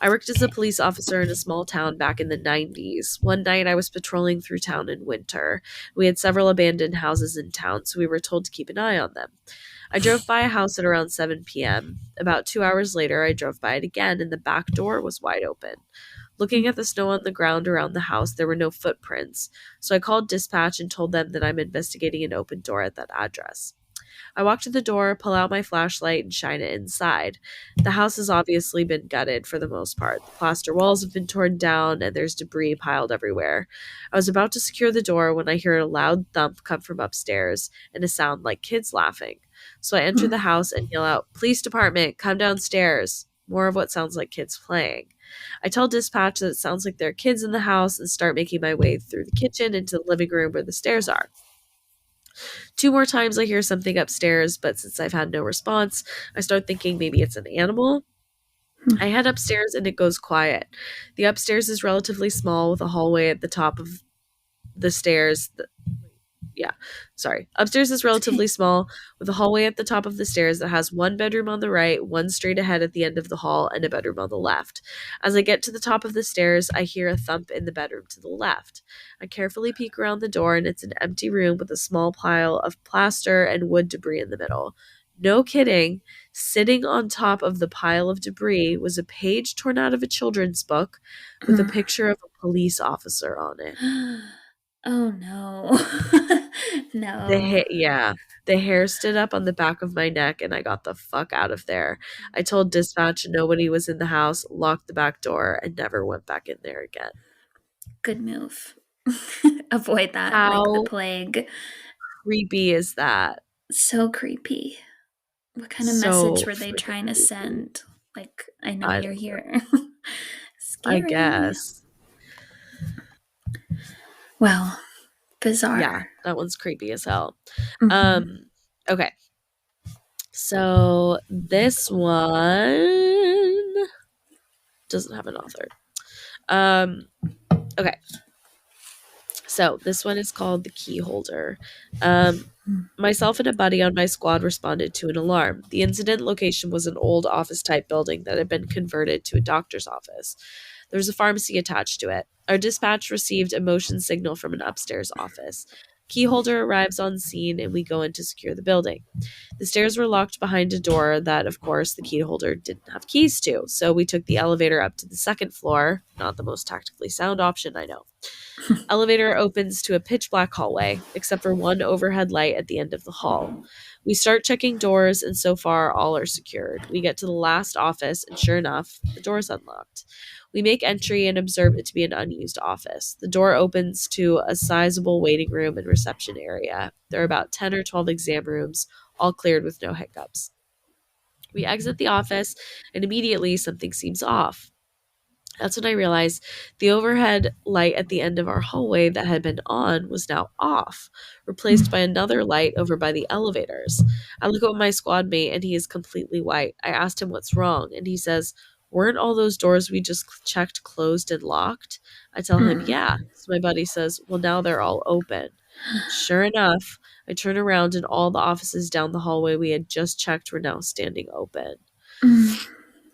I worked as a police officer in a small town back in the 90s. One night I was patrolling through town in winter. We had several abandoned houses in town, so we were told to keep an eye on them. I drove by a house at around 7 p.m. About 2 hours later, I drove by it again, and the back door was wide open. Looking at the snow on the ground around the house, there were no footprints, so I called dispatch and told them that I'm investigating an open door at that address. I walk to the door, pull out my flashlight, and shine it inside. The house has obviously been gutted for the most part. The plaster walls have been torn down, and there's debris piled everywhere. I was about to secure the door when I hear a loud thump come from upstairs and a sound like kids laughing. So I enter the house and yell out, "Police department, come downstairs." More of what sounds like kids playing. I tell dispatch that it sounds like there are kids in the house and start making my way through the kitchen into the living room where the stairs are. 2 more times I hear something upstairs, but since I've had no response, I start thinking maybe it's an animal. I head upstairs and it goes quiet. The upstairs is relatively small with a hallway at the top of the stairs. Upstairs is relatively small with a hallway at the top of the stairs that has one bedroom on the right, one straight ahead at the end of the hall, and a bedroom on the left. As I get to the top of the stairs, I hear a thump in the bedroom to the left. I carefully peek around the door, and it's an empty room with a small pile of plaster and wood debris in the middle. No kidding, sitting on top of the pile of debris was a page torn out of a children's book with a picture of a police officer on it. Oh no. No. The hair stood up on the back of my neck and I got the fuck out of there. I told dispatch nobody was in the house, locked the back door, and never went back in there again. Good move. Avoid that like the How plague. creepy is that? So creepy. What kind of So message were they freaking trying to creepy. send? Like, I know I you're don't know. here. I Scary. guess. Well, bizarre. Yeah, that one's creepy as hell. Mhm. Okay. So this one doesn't have an author. Okay. So this one is called The Key Holder. Myself and a buddy on my squad responded to an alarm. The incident location was an old office type building that had been converted to a doctor's office. There was a pharmacy attached to it. Our dispatch received a motion signal from an upstairs office. Key holder arrives on scene and we go in to secure the building. The stairs were locked behind a door that, of course, the key holder didn't have keys to, so we took the elevator up to the second floor. Not the most tactically sound option, I know. Elevator opens to a pitch black hallway, except for one overhead light at the end of the hall. We start checking doors, and so far, all are secured. We get to the last office, and sure enough, the door's unlocked. We make entry and observe it to be an unused office. The door opens to a sizable waiting room and reception area. There are about 10 or 12 exam rooms, all cleared with no hiccups. We exit the office, and immediately something seems off. That's when I realized the overhead light at the end of our hallway that had been on was now off, replaced by another light over by the elevators. I look at my squad mate and he is completely white. I asked him what's wrong, and he says, "Weren't all those doors we just checked closed and locked?" I tell him, "Yeah." So my buddy says, "Well, now they're all open." Sure enough, I turn around and all the offices down the hallway we had just checked were now standing open.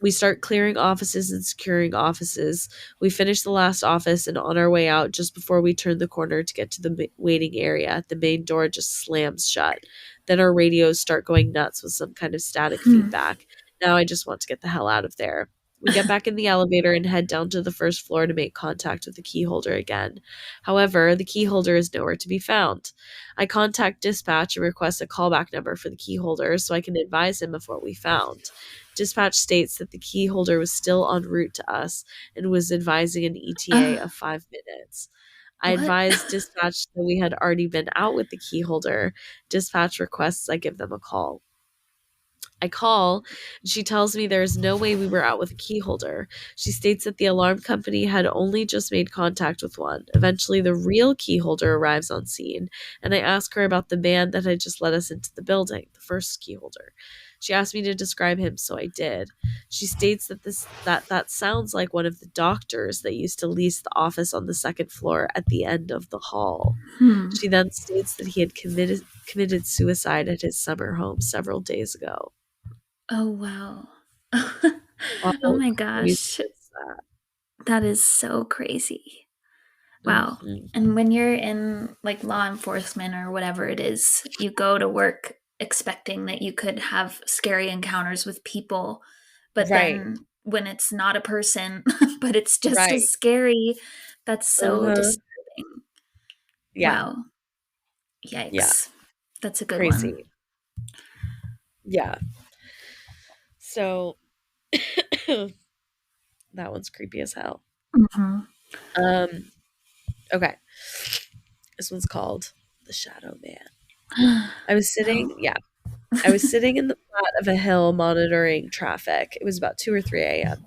We start clearing offices and securing offices. We finish the last office, and on our way out, just before we turn the corner to get to the waiting area, the main door just slams shut. Then our radios start going nuts with some kind of static feedback. Now I just want to get the hell out of there. We get back in the elevator and head down to the first floor to make contact with the key holder again. However, the key holder is nowhere to be found. I contact dispatch and request a callback number for the key holder so I can advise him of what we found. Dispatch states that the key holder was still en route to us and was advising an ETA of 5 minutes. I What? advised dispatch that we had already been out with the key holder. Dispatch requests I give them a call. I call, and she tells me there is no way we were out with a key holder. She states that the alarm company had only just made contact with one. Eventually, the real key holder arrives on scene, and I ask her about the man that had just let us into the building, the first key holder. She asked me to describe him, so I did. She states that sounds like one of the doctors that used to lease the office on the second floor at the end of the hall. She then states that he had committed suicide at his summer home several days ago. Oh, wow. Oh All my crazy gosh. that. That is so crazy. Wow. Mhm. And when you're in like law enforcement or whatever it is, you go to work expecting that you could have scary encounters with people, but Right. then when it's not a person, but it's just as Right. scary, that's so Uh-huh. disturbing. Yeah. Wow. Yeah. Yikes. That's a good one. Crazy. Yeah. So that one's creepy as hell. Mhm. Um, okay. This one's called The Shadow Man. I was sitting, No. yeah, I was sitting in the flat of a hill monitoring traffic. It was about 2 or 3 a.m.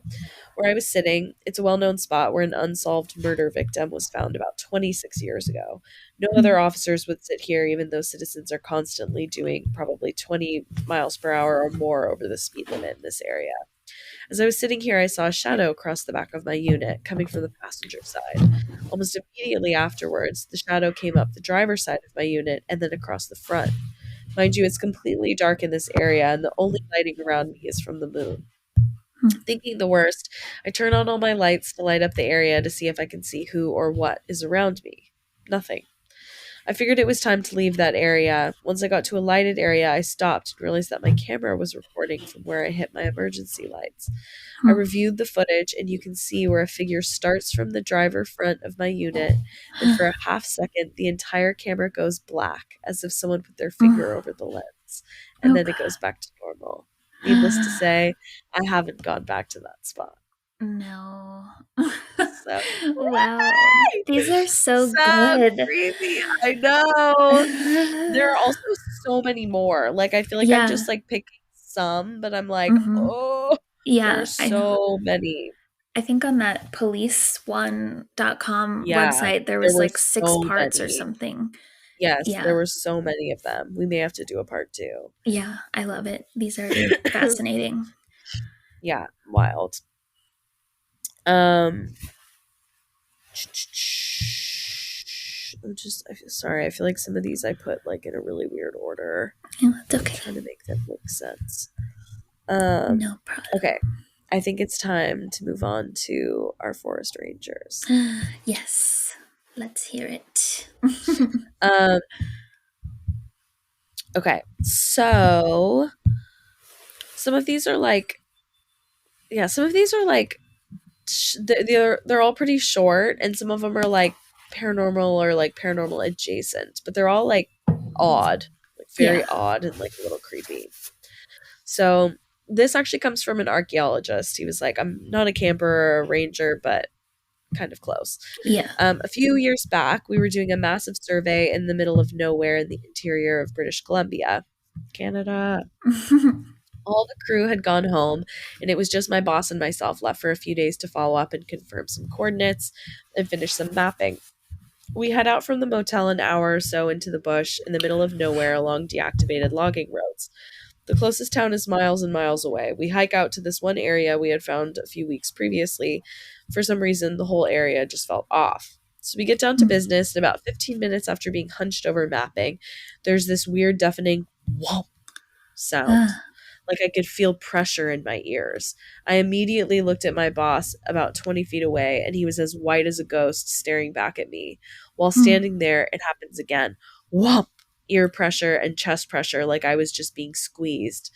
Where I was sitting, it's a well known spot where an unsolved murder victim was found about 26 years ago. No other officers would sit here, even though citizens are constantly doing probably 20 miles per hour or more over the speed limit in this area. As I was sitting here, I saw a shadow cross the back of my unit, coming from the passenger side. Almost immediately afterwards, the shadow came up the driver's side of my unit and then across the front. Mind you, it's completely dark in this area, and the only lighting around me is from the moon. Thinking the worst, I turn on all my lights to light up the area to see if I can see who or what is around me. Nothing. I figured it was time to leave that area. Once I got to a lighted area, I stopped and realized that my camera was recording from where I hit my emergency lights. I reviewed the footage, and you can see where a figure starts from the driver front of my unit, and for a half second, the entire camera goes black, as if someone put their finger over the lens, and Nope. then it goes back to normal. Needless to say, I haven't gone back to that spot. No. So Wow. These are so so good. creepy. I know. There are also so many more. Like, I feel like I'm just, Yeah. like, picking some, but I'm like, Mhm. "Oh, there are Yeah, I know. so many." I think on that policeone.com Yeah, website, there there was were like 6 so parts or many. something. Yes, there Yeah. were so many of them. We may have to do a part 2. Yeah, I love it. These are fascinating. Yeah, wild. Um, I feel sorry, I feel like some of these I put, like, in a really weird order. Yeah, that's I'm okay. trying to make them make sense. Um, No problem. okay. I think it's time to move on to our forest rangers. Yes. Let's hear it. Um, okay. So some of these are like, yeah, some of these are like, they're all pretty short, and some of them are like paranormal or like paranormal adjacent, but they're all like odd, like Yeah. very odd and like a little creepy. So this actually comes from an archaeologist. He was like, I'm not a camper or a ranger, but kind of close. Yeah. A few years back, we were doing a massive survey in the middle of nowhere in the interior of British Columbia, Canada. All the crew had gone home, and it was just my boss and myself left for a few days to follow up and confirm some coordinates and finish some mapping. We head out from the motel an hour or so into the bush in the middle of nowhere along deactivated logging roads. The closest town is miles and miles away. We hike out to this one area we had found a few weeks previously. For some reason, the whole area just felt off. So we get down to business, and about 15 minutes after being hunched over mapping, there's this weird, deafening whomp sound. Like I could feel pressure in my ears. I immediately looked at my boss about 20 feet away, and he was as white as a ghost staring back at me. While standing there, it happens again. Whomp! Ear pressure and chest pressure, like I was just being squeezed.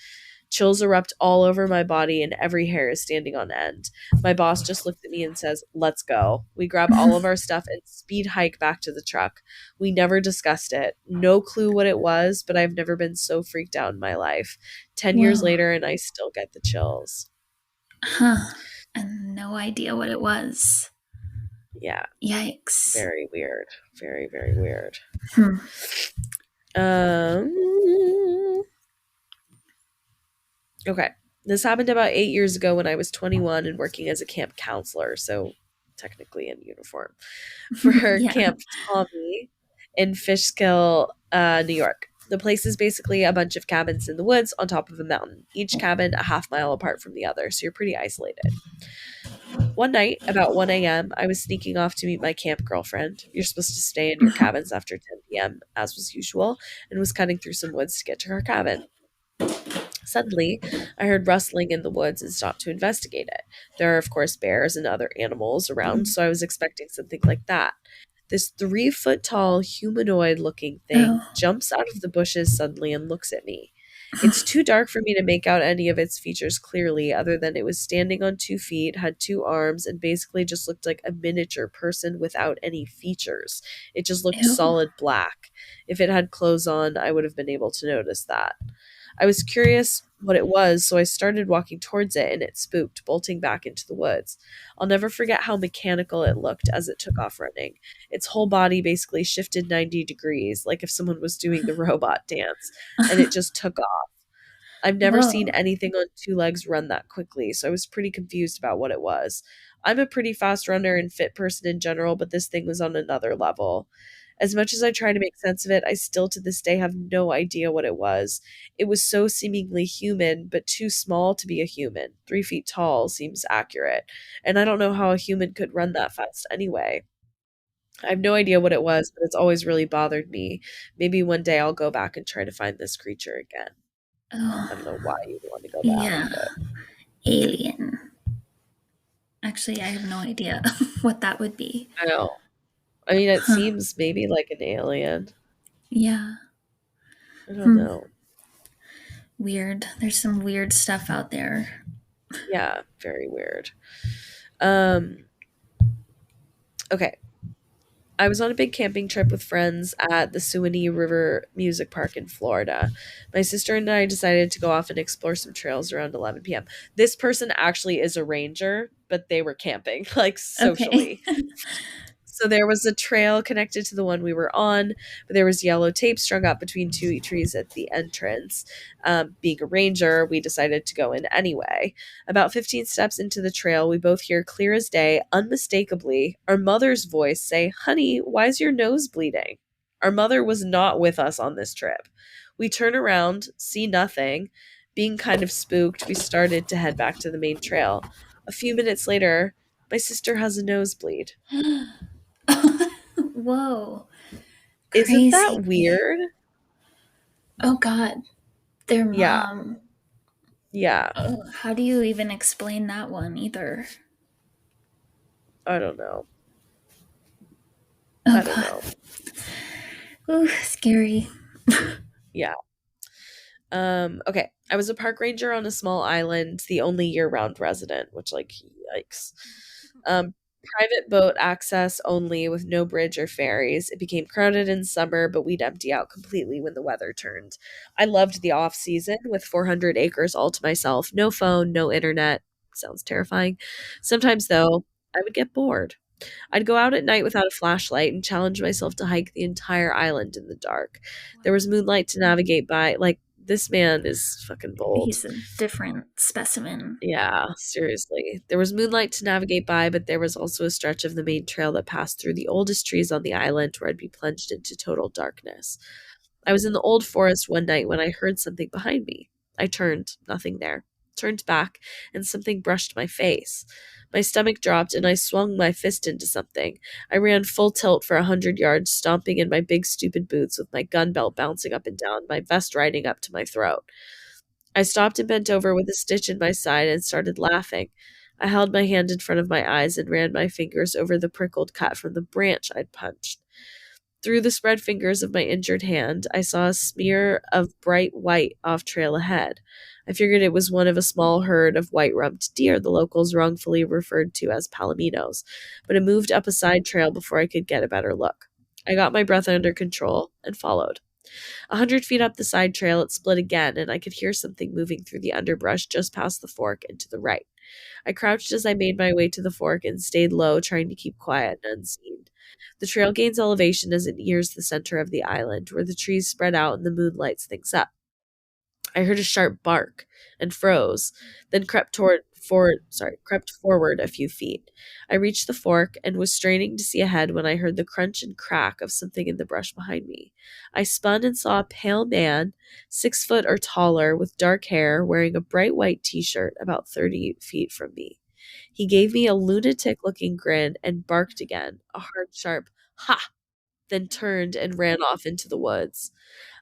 Chills erupt all over my body, and every hair is standing on end. My boss just looked at me and says, "Let's go." We grab all of our stuff and speed hike back to the truck. We never discussed it. No clue what it was, but I've never been so freaked out in my life. 10 years Whoa. later, and I still get the chills. Huh. And no idea what it was. Yeah, Yikes. very weird. Very, very weird. Hmm. Um, okay. This happened about 8 years ago when I was 21 and working as a camp counselor, so technically in uniform, for Yeah. Camp Tommy in Fishkill, New York. The place is basically a bunch of cabins in the woods on top of a mountain, each cabin a half mile apart from the other, so you're pretty isolated. One night, about 1 a.m., I was sneaking off to meet my camp girlfriend. You're supposed to stay in your cabins after 10 p.m., as was usual, and was cutting through some woods to get to her cabin. Suddenly, I heard rustling in the woods and stopped to investigate it. There are, of course, bears and other animals around, so I was expecting something like that. This 3 foot tall humanoid looking thing Oh. jumps out of the bushes suddenly and looks at me. It's too dark for me to make out any of its features clearly, other than it was standing on 2 feet, had 2 arms, and basically just looked like a miniature person without any features. It just looked Ew. solid black. If it had clothes on, I would have been able to notice that. I was curious what it was, so I started walking towards it, and it spooked, bolting back into the woods. I'll never forget how mechanical it looked as it took off running. Its whole body basically shifted 90 degrees, like if someone was doing the robot dance, and it just took off. I've never seen Whoa. anything on 2 legs run that quickly, so I was pretty confused about what it was. I'm a pretty fast runner and fit person in general, but this thing was on another level. As much as I try to make sense of it, I still to this day have no idea what it was. It was so seemingly human, but too small to be a human. 3 feet tall seems accurate. And I don't know how a human could run that fast anyway. I have no idea what it was, but it's always really bothered me. Maybe one day I'll go back and try to find this creature again. I don't know Oh. why you'd want to go back, Yeah. but Alien. Actually, I have no idea what that would be. I know. I mean, it Huh. seems maybe like an alien. Yeah. I don't Hmm. know. Weird. There's some weird stuff out there. Yeah, very weird. Um, okay. I was on a big camping trip with friends at the Suwannee River Music Park in Florida. My sister and I decided to go off and explore some trails around 11 p.m. This person actually is a ranger, but they were camping, like Okay. socially. So there was a trail connected to the one we were on, but there was yellow tape strung up between two trees at the entrance. Being a ranger, we decided to go in anyway. About 15 steps into the trail, we both hear clear as day, unmistakably, our mother's voice say, "Honey, why is your nose bleeding?" Our mother was not with us on this trip. We turn around, see nothing. Being kind of spooked, we started to head back to the main trail. A few minutes later, my sister has a nosebleed. Whoa. Isn't that Crazy. weird? Oh God. Their Yeah, mom. yeah. Oh, how do you even explain that one either? I don't know. Oh I don't God. know. Ooh, scary. Yeah. Okay. I was a park ranger on a small island, the only year-round resident, which like yikes. Um, Private boat access only with no bridge or ferries. It became crowded in summer, but we'd empty out completely when the weather turned. I loved the off season with 400 acres all to myself. No phone, no internet. Sounds terrifying. Sometimes though, I would get bored. I'd go out at night without a flashlight and challenge myself to hike the entire island in the dark. There was moonlight to navigate by. Like, this man is fucking bold. He's a different specimen. Yeah, seriously. There was moonlight to navigate by, but there was also a stretch of the main trail that passed through the oldest trees on the island where I'd be plunged into total darkness. I was in the old forest one night when I heard something behind me. I turned, nothing there. Turned back, and something brushed my face. My stomach dropped, and I swung my fist into something. I ran full tilt for 100 yards, stomping in my big stupid boots with my gun belt bouncing up and down, my vest riding up to my throat. I stopped and bent over with a stitch in my side and started laughing. I held my hand in front of my eyes and ran my fingers over the prickled cut from the branch I'd punched. Through the spread fingers of my injured hand, I saw a smear of bright white off trail ahead. I figured it was one of a small herd of white rumped deer the locals wrongfully referred to as palominos, but it moved up a side trail before I could get a better look. I got my breath under control and followed. 100 feet up the side trail, it split again, and I could hear something moving through the underbrush just past the fork and to the right. I crouched as I made my way to the fork and stayed low, trying to keep quiet and unseen. The trail gains elevation as it nears the center of the island, where the trees spread out and the moon lights things up. I heard a sharp bark and froze, then crept forward a few feet. I reached the fork and was straining to see ahead when I heard the crunch and crack of something in the brush behind me. I spun and saw a pale man, 6 foot or taller, with dark hair, wearing a bright white t-shirt about 30 feet from me. He gave me a lunatic looking grin and barked again, a hard, sharp ha. then turned and ran off into the woods.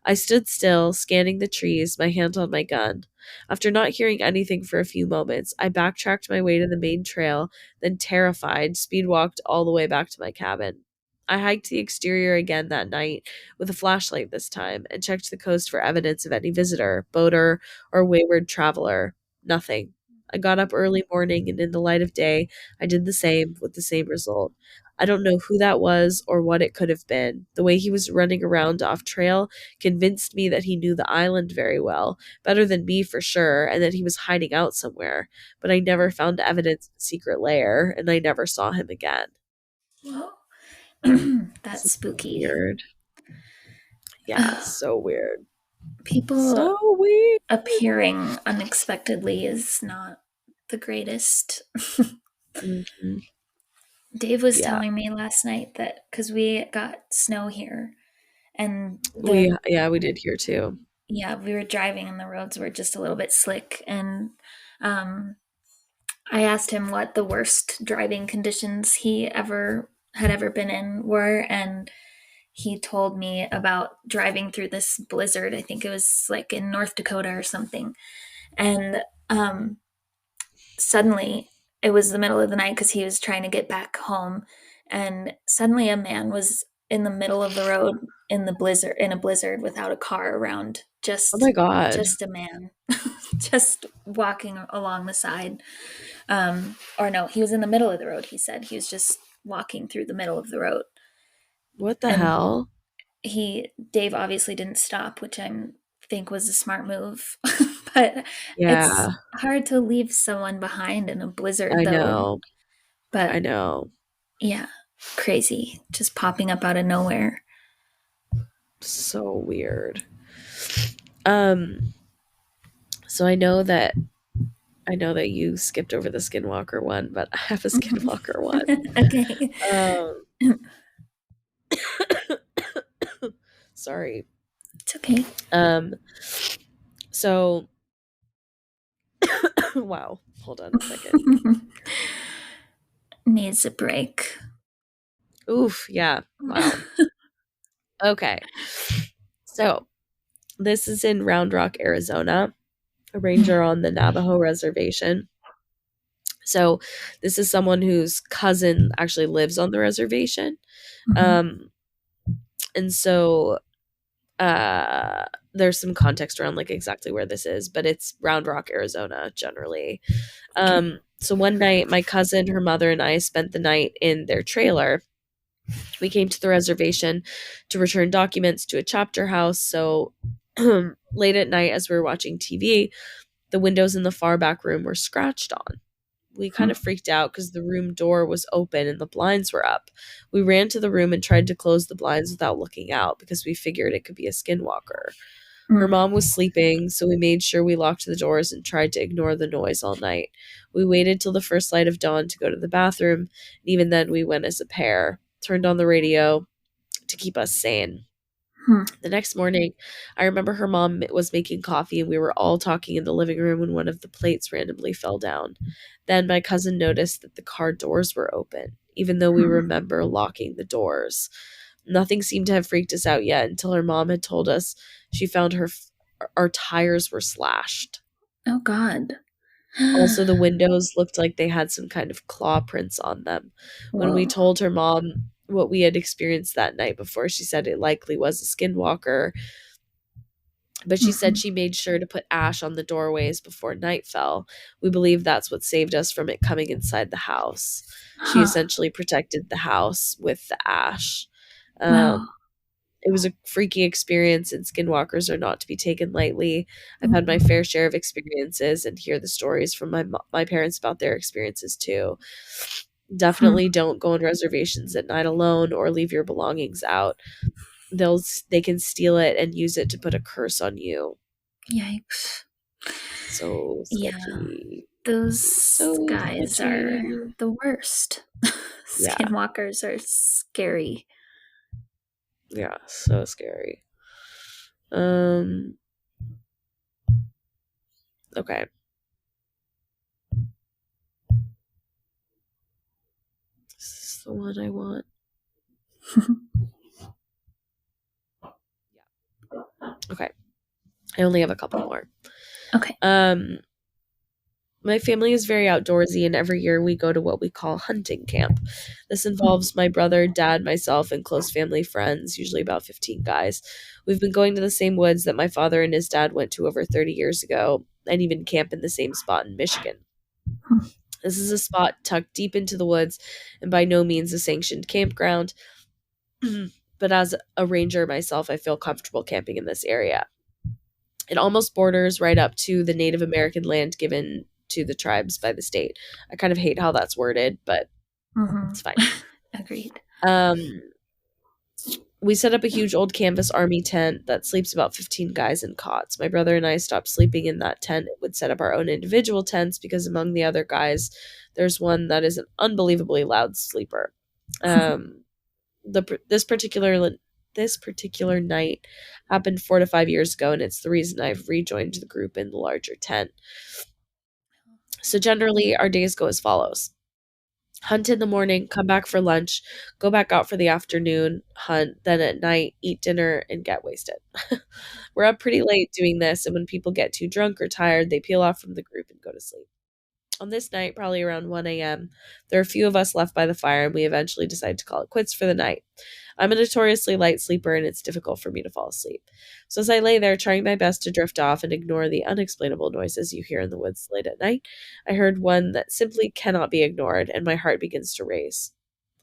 I stood still, scanning the trees, my hand on my gun. After not hearing anything for a few moments, I backtracked my way to the main trail, then, terrified, speed walked all the way back to my cabin. I hiked the exterior again that night, with a flashlight this time, and checked the coast for evidence of any visitor, boater, or wayward traveler. Nothing. I got up early morning, and in the light of day, I did the same, with the same result. I don't know who that was or what it could have been. The way he was running around off trail convinced me that he knew the island very well, better than me for sure, and that he was hiding out somewhere. But I never found evidence of a secret lair, and I never saw him again. Whoa. This That's is so spooky. weird. Yeah, so weird. People So weird. appearing unexpectedly is not the greatest. Mhm. Dave was Yeah. telling me last night that because we got snow here and We did here too. yeah, we were driving and the roads were just a little bit slick. And um, I asked him what the worst driving conditions he ever had ever been in were. And he told me about driving through this blizzard. I think it was like in North Dakota or something. And suddenly it was the middle of the night because he was trying to get back home. And suddenly a man was in the middle of the road in a blizzard without a car around, Oh my god. just a man just walking along the side. Or no, he was in the middle of the road. He said he was just walking through the middle of the road. What the And hell? Dave obviously didn't stop, which I think was a smart move. But it's Yeah, hard to leave someone behind in a blizzard I though. know. I But know. yeah, crazy, just popping up out of nowhere. So weird. Um, so I know that you skipped over the Skinwalker one, but I have a Skinwalker one. Okay. Um, sorry. It's okay. Um, so wow. Hold on a second. Needs a break. Oof, yeah. Wow. Okay. So, this is in Round Rock, Arizona, a ranger on the Navajo reservation. So, this is someone whose cousin actually lives on the reservation. Mhm. Um, and so there's some context around like exactly where this is, but it's Round Rock, Arizona generally. Okay. So one night my cousin, her mother, and I spent the night in their trailer. We came to the reservation to return documents to a chapter house. So late at night as we were watching TV, the windows in the far back room were scratched on. We kind Huh. of freaked out because the room door was open and the blinds were up. We ran to the room and tried to close the blinds without looking out because we figured it could be a skinwalker. Her Mm. mom was sleeping, so we made sure we locked the doors and tried to ignore the noise all night. We waited till the first light of dawn to go to the bathroom, and even then we went as a pair, turned on the radio to keep us sane. Hmm. The next morning, I remember her mom was making coffee and we were all talking in the living room when one of the plates randomly fell down. Then my cousin noticed that the car doors were open, even though we Hmm. remember locking the doors. Nothing seemed to have freaked us out yet until her mom had told us she found our tires were slashed. Oh God. Also, the windows looked like they had some kind of claw prints on them. When we Whoa. told her mom what we had experienced that night before, she said it likely was a skinwalker, but she said Mhm. she made sure to put ash on the doorways before night fell. We believe that's what saved us from it coming inside the house. She Huh. essentially protected the house with the ash. Wow. It was a freaky experience, and skinwalkers are not to be taken lightly. I've had my Mm. fair share of experiences and hear the stories from my parents about their experiences too. Hmm. Definitely don't go on reservations at night alone or leave your belongings out. They can steal it and use it to put a curse on you. Yikes. So Yeah. sketchy. Those So guys are sketchy. the worst. Yeah. Skinwalkers are scary. Yeah. So scary. Um, okay. This is the one I want. Okay. I only have a couple more. Okay. Um, my family is very outdoorsy, and every year we go to what we call hunting camp. This involves my brother, dad, myself, and close family friends, usually about 15 guys. We've been going to the same woods that my father and his dad went to over 30 years ago, and even camp in the same spot in Michigan. This is a spot tucked deep into the woods and by no means a sanctioned campground. But as a ranger myself, I feel comfortable camping in this area. It almost borders right up to the Native American land given to the tribes by the state. I kind of hate how that's worded, but it's fine. Agreed. We set up a huge old canvas army tent that sleeps about 15 guys in cots. My brother and I stopped sleeping in that tent and would set up our own individual tents because among the other guys, there's one that is an unbelievably loud sleeper. This particular night happened 4 to 5 years ago, and it's the reason I've rejoined the group in the larger tent. So generally, our days go as follows: hunt in the morning, come back for lunch, go back out for the afternoon, hunt, then at night, eat dinner, and get wasted. We're up pretty late doing this, and when people get too drunk or tired, they peel off from the group and go to sleep. On this night, probably around 1 a.m., there are a few of us left by the fire, and we eventually decide to call it quits for the night. I'm a notoriously light sleeper, and it's difficult for me to fall asleep. So as I lay there trying my best to drift off and ignore the unexplainable noises you hear in the woods late at night, I heard one that simply cannot be ignored, and my heart begins to race.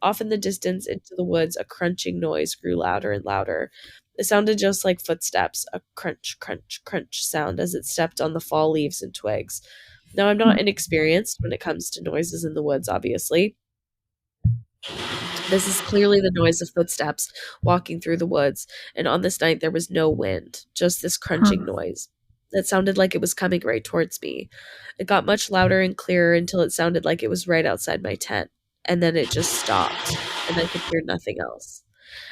Off in the distance into the woods, a crunching noise grew louder and louder. It sounded just like footsteps, a crunch, crunch, crunch sound as it stepped on the fall leaves and twigs. Now, I'm not inexperienced when it comes to noises in the woods, obviously. This is clearly the noise of footsteps walking through the woods, and on this night there was no wind, just this crunching noise. It sounded like it was coming right towards me. It got much louder and clearer until it sounded like it was right outside my tent, and then it just stopped, and I could hear nothing else.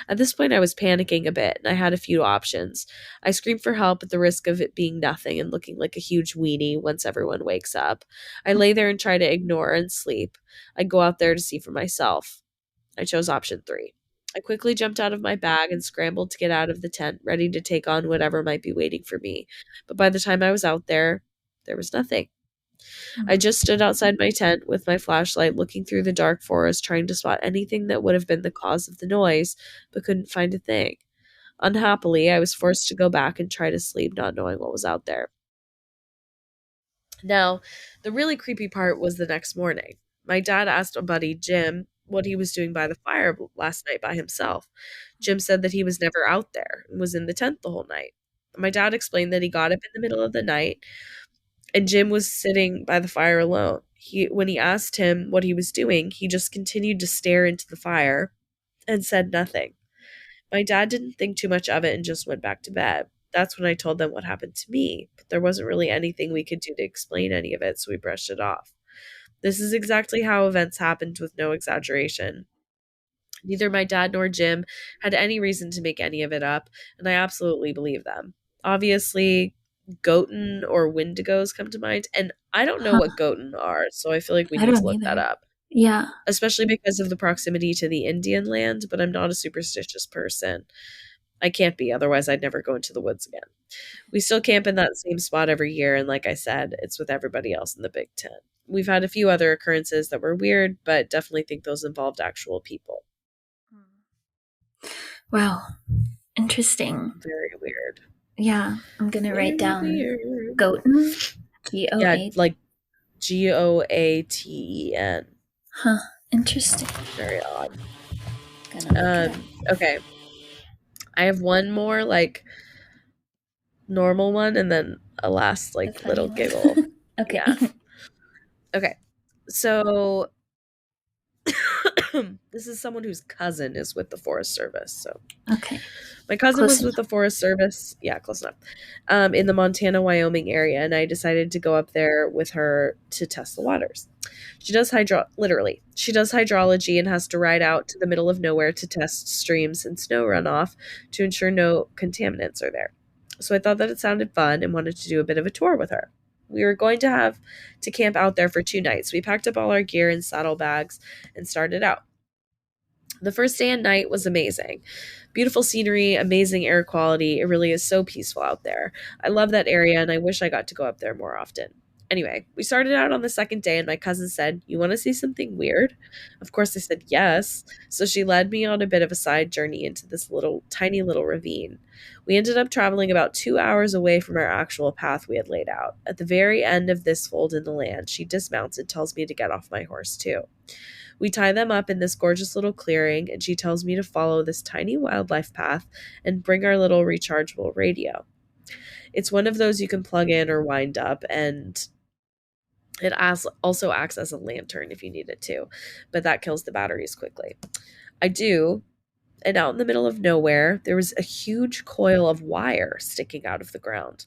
At this point, I was panicking a bit, and I had a few options. I screamed for help at the risk of it being nothing and looking like a huge weenie once everyone wakes up. I lay there and try to ignore and sleep. I go out there to see for myself. I chose option 3. I quickly jumped out of my bag and scrambled to get out of the tent, ready to take on whatever might be waiting for me. But by the time I was out there, there was nothing. I just stood outside my tent with my flashlight looking through the dark forest, trying to spot anything that would have been the cause of the noise, but couldn't find a thing. Unhappily, I was forced to go back and try to sleep, not knowing what was out there. Now, the really creepy part was the next morning. My dad asked a buddy, Jim, what he was doing by the fire last night by himself. Jim said that he was never out there and was in the tent the whole night. My dad explained that he got up in the middle of the night and Jim was sitting by the fire alone. When he asked him what he was doing, he just continued to stare into the fire and said nothing. My dad didn't think too much of it and just went back to bed. That's when I told them what happened to me, but there wasn't really anything we could do to explain any of it, so we brushed it off. This is exactly how events happened with no exaggeration. Neither my dad nor Jim had any reason to make any of it up, and I absolutely believe them. Obviously, Goten or Wendigos come to mind, and I don't know what Goten are, so I feel like we I need to don't look that either. up. Yeah. Especially because of the proximity to the Indian land, but I'm not a superstitious person. I can't be, otherwise I'd never go into the woods again. We still camp in that same spot every year, and like I said, it's with everybody else in the big tent. We've had a few other occurrences that were weird, but definitely think those involved actual people. Wow. Interesting. Very weird. Yeah. I'm going to Very write down weird. Goten. Yeah, G-O-A. like Goaten. Huh. Interesting. Very odd. Gonna look it up. Okay. I have one more like normal one and then a last The like funny little one. giggle. Okay. Yeah. Okay. So this is someone whose cousin is with the Forest Service. So Okay. my cousin Close was with the Forest Service. Yeah, close enough. In the Montana, Wyoming area, and I decided to go up there with her to test the waters. She does literally. She does hydrology and has to ride out to the middle of nowhere to test streams and snow runoff to ensure no contaminants are there. So I thought that it sounded fun and wanted to do a bit of a tour with her. We were going to have to camp out there for 2 nights. We packed up all our gear in saddlebags and started out. The first day and night was amazing. Beautiful scenery, amazing air quality. It really is so peaceful out there. I love that area and I wish I got to go up there more often. Anyway, we started out on the second day and my cousin said, "You want to see something weird?" Of course, I said yes. So she led me on a bit of a side journey into this tiny little ravine. We ended up traveling about 2 hours away from our actual path we had laid out. At the very end of this fold in the land, she dismounts and tells me to get off my horse too. We tie them up in this gorgeous little clearing, and she tells me to follow this tiny wildlife path and bring our little rechargeable radio. It's one of those you can plug in or wind up, and also acts as a lantern if you need it to, but that kills the batteries quickly. I do, and out in the middle of nowhere, there was a huge coil of wire sticking out of the ground.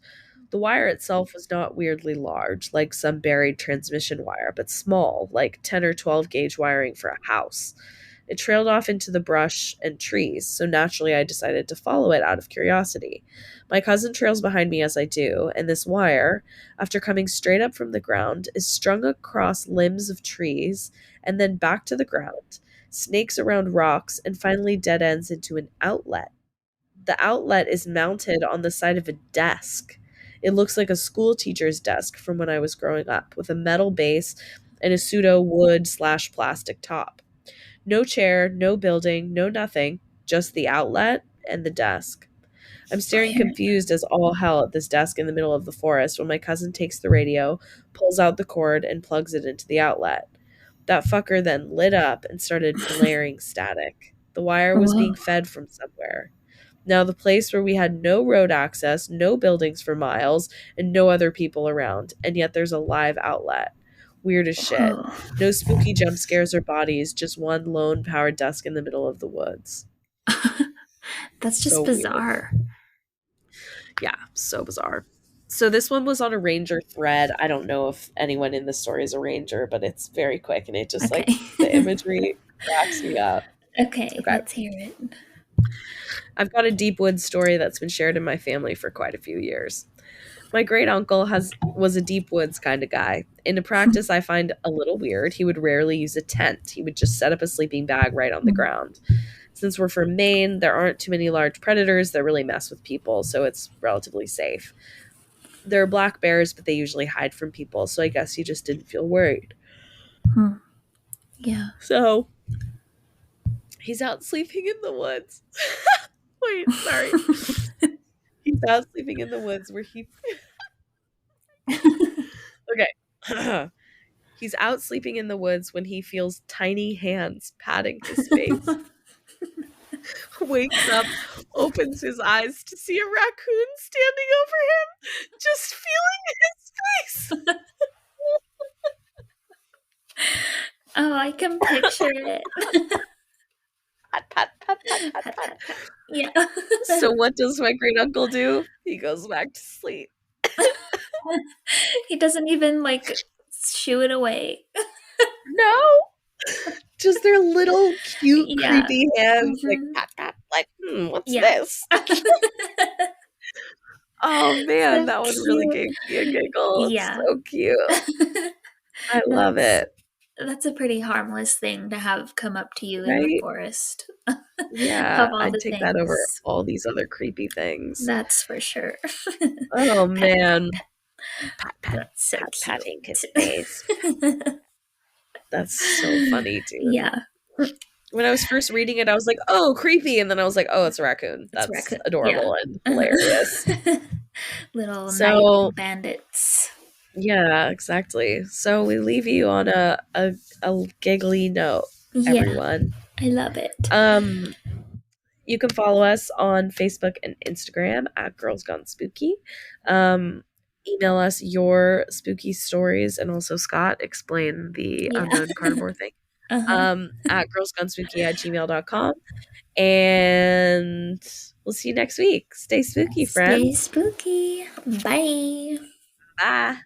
The wire itself was not weirdly large, like some buried transmission wire, but small, like 10 or 12 gauge wiring for a house. It trailed off into the brush and trees, so naturally I decided to follow it out of curiosity. My cousin trails behind me as I do, and this wire, after coming straight up from the ground, is strung across limbs of trees and then back to the ground, snakes around rocks, and finally dead ends into an outlet. The outlet is mounted on the side of a desk. It looks like a school teacher's desk from when I was growing up, with a metal base and a pseudo wood/plastic top. No chair, no building, no nothing, just the outlet and the desk. I'm staring Weird. confused as all hell at this desk in the middle of the forest when my cousin takes the radio, pulls out the cord, and plugs it into the outlet. That fucker then lit up and started blaring static. The wire was being Whoa. fed from somewhere. Now, the place where we had no road access, no buildings for miles, and no other people around, and yet there's a live outlet. Weird as shit. Whoa. No spooky jump scares or bodies, just one lone powered desk in the middle of the woods. That's just So weird. bizarre. Yeah, so bizarre. So this one was on a ranger thread. I don't know if anyone in the story is a ranger, but it's very quick and it just Okay. the imagery cracks me up. Okay, Okay. let's hear it. I've got a deep woods story that's been shared in my family for quite a few years. My great uncle was a deep woods kind of guy. In a practice I find a little weird, he would rarely use a tent. He would just set up a sleeping bag right on the ground. Since we're from Maine, there aren't too many large predators that really mess with people, so it's relatively safe. There are black bears, but they usually hide from people, so I guess he just didn't feel worried. Yeah. So he's out sleeping in the woods. Wait, sorry. He's out sleeping in the woods where he... Okay. He's out sleeping in the woods when he feels tiny hands patting his face. Wakes up, opens his eyes to see a raccoon standing over him, just feeling his face. Oh, I can picture it. Pat, pat, pat, pat, pat, pat. Yeah. So what does my great uncle do? He goes back to sleep. He doesn't even like shoo it away. No. Just their little cute, Yeah. creepy hands, like Mhm. pat, pat, like, what's Yeah. this? Oh man, So that one really cute. gave me a giggle. It's Yeah. so cute. I love it. That's a pretty harmless thing to have come up to you in the Right? forest. Yeah, Of all I'd the take that over things. all these other creepy things. That's for sure. Oh Pat, man. pat, Pat, pat, That's so pat, cute. patting his face. That's so funny, dude. Yeah. When I was first reading it, I was like, oh, creepy. And then I was like, oh, it's a raccoon. It's That's raccoon. adorable and hilarious. Little So- night bandits. Yeah, exactly. So we leave you on a giggly note, Yeah, everyone. I love it. You can follow us on Facebook and Instagram at Girls Gone Spooky. Email us your spooky stories, and also Scott, explain the Yeah. unknown carnivore thing. Uh-huh. At girlsgonespooky@gmail.com. And we'll see you next week. Stay spooky, friends. Stay spooky. Bye. Bye.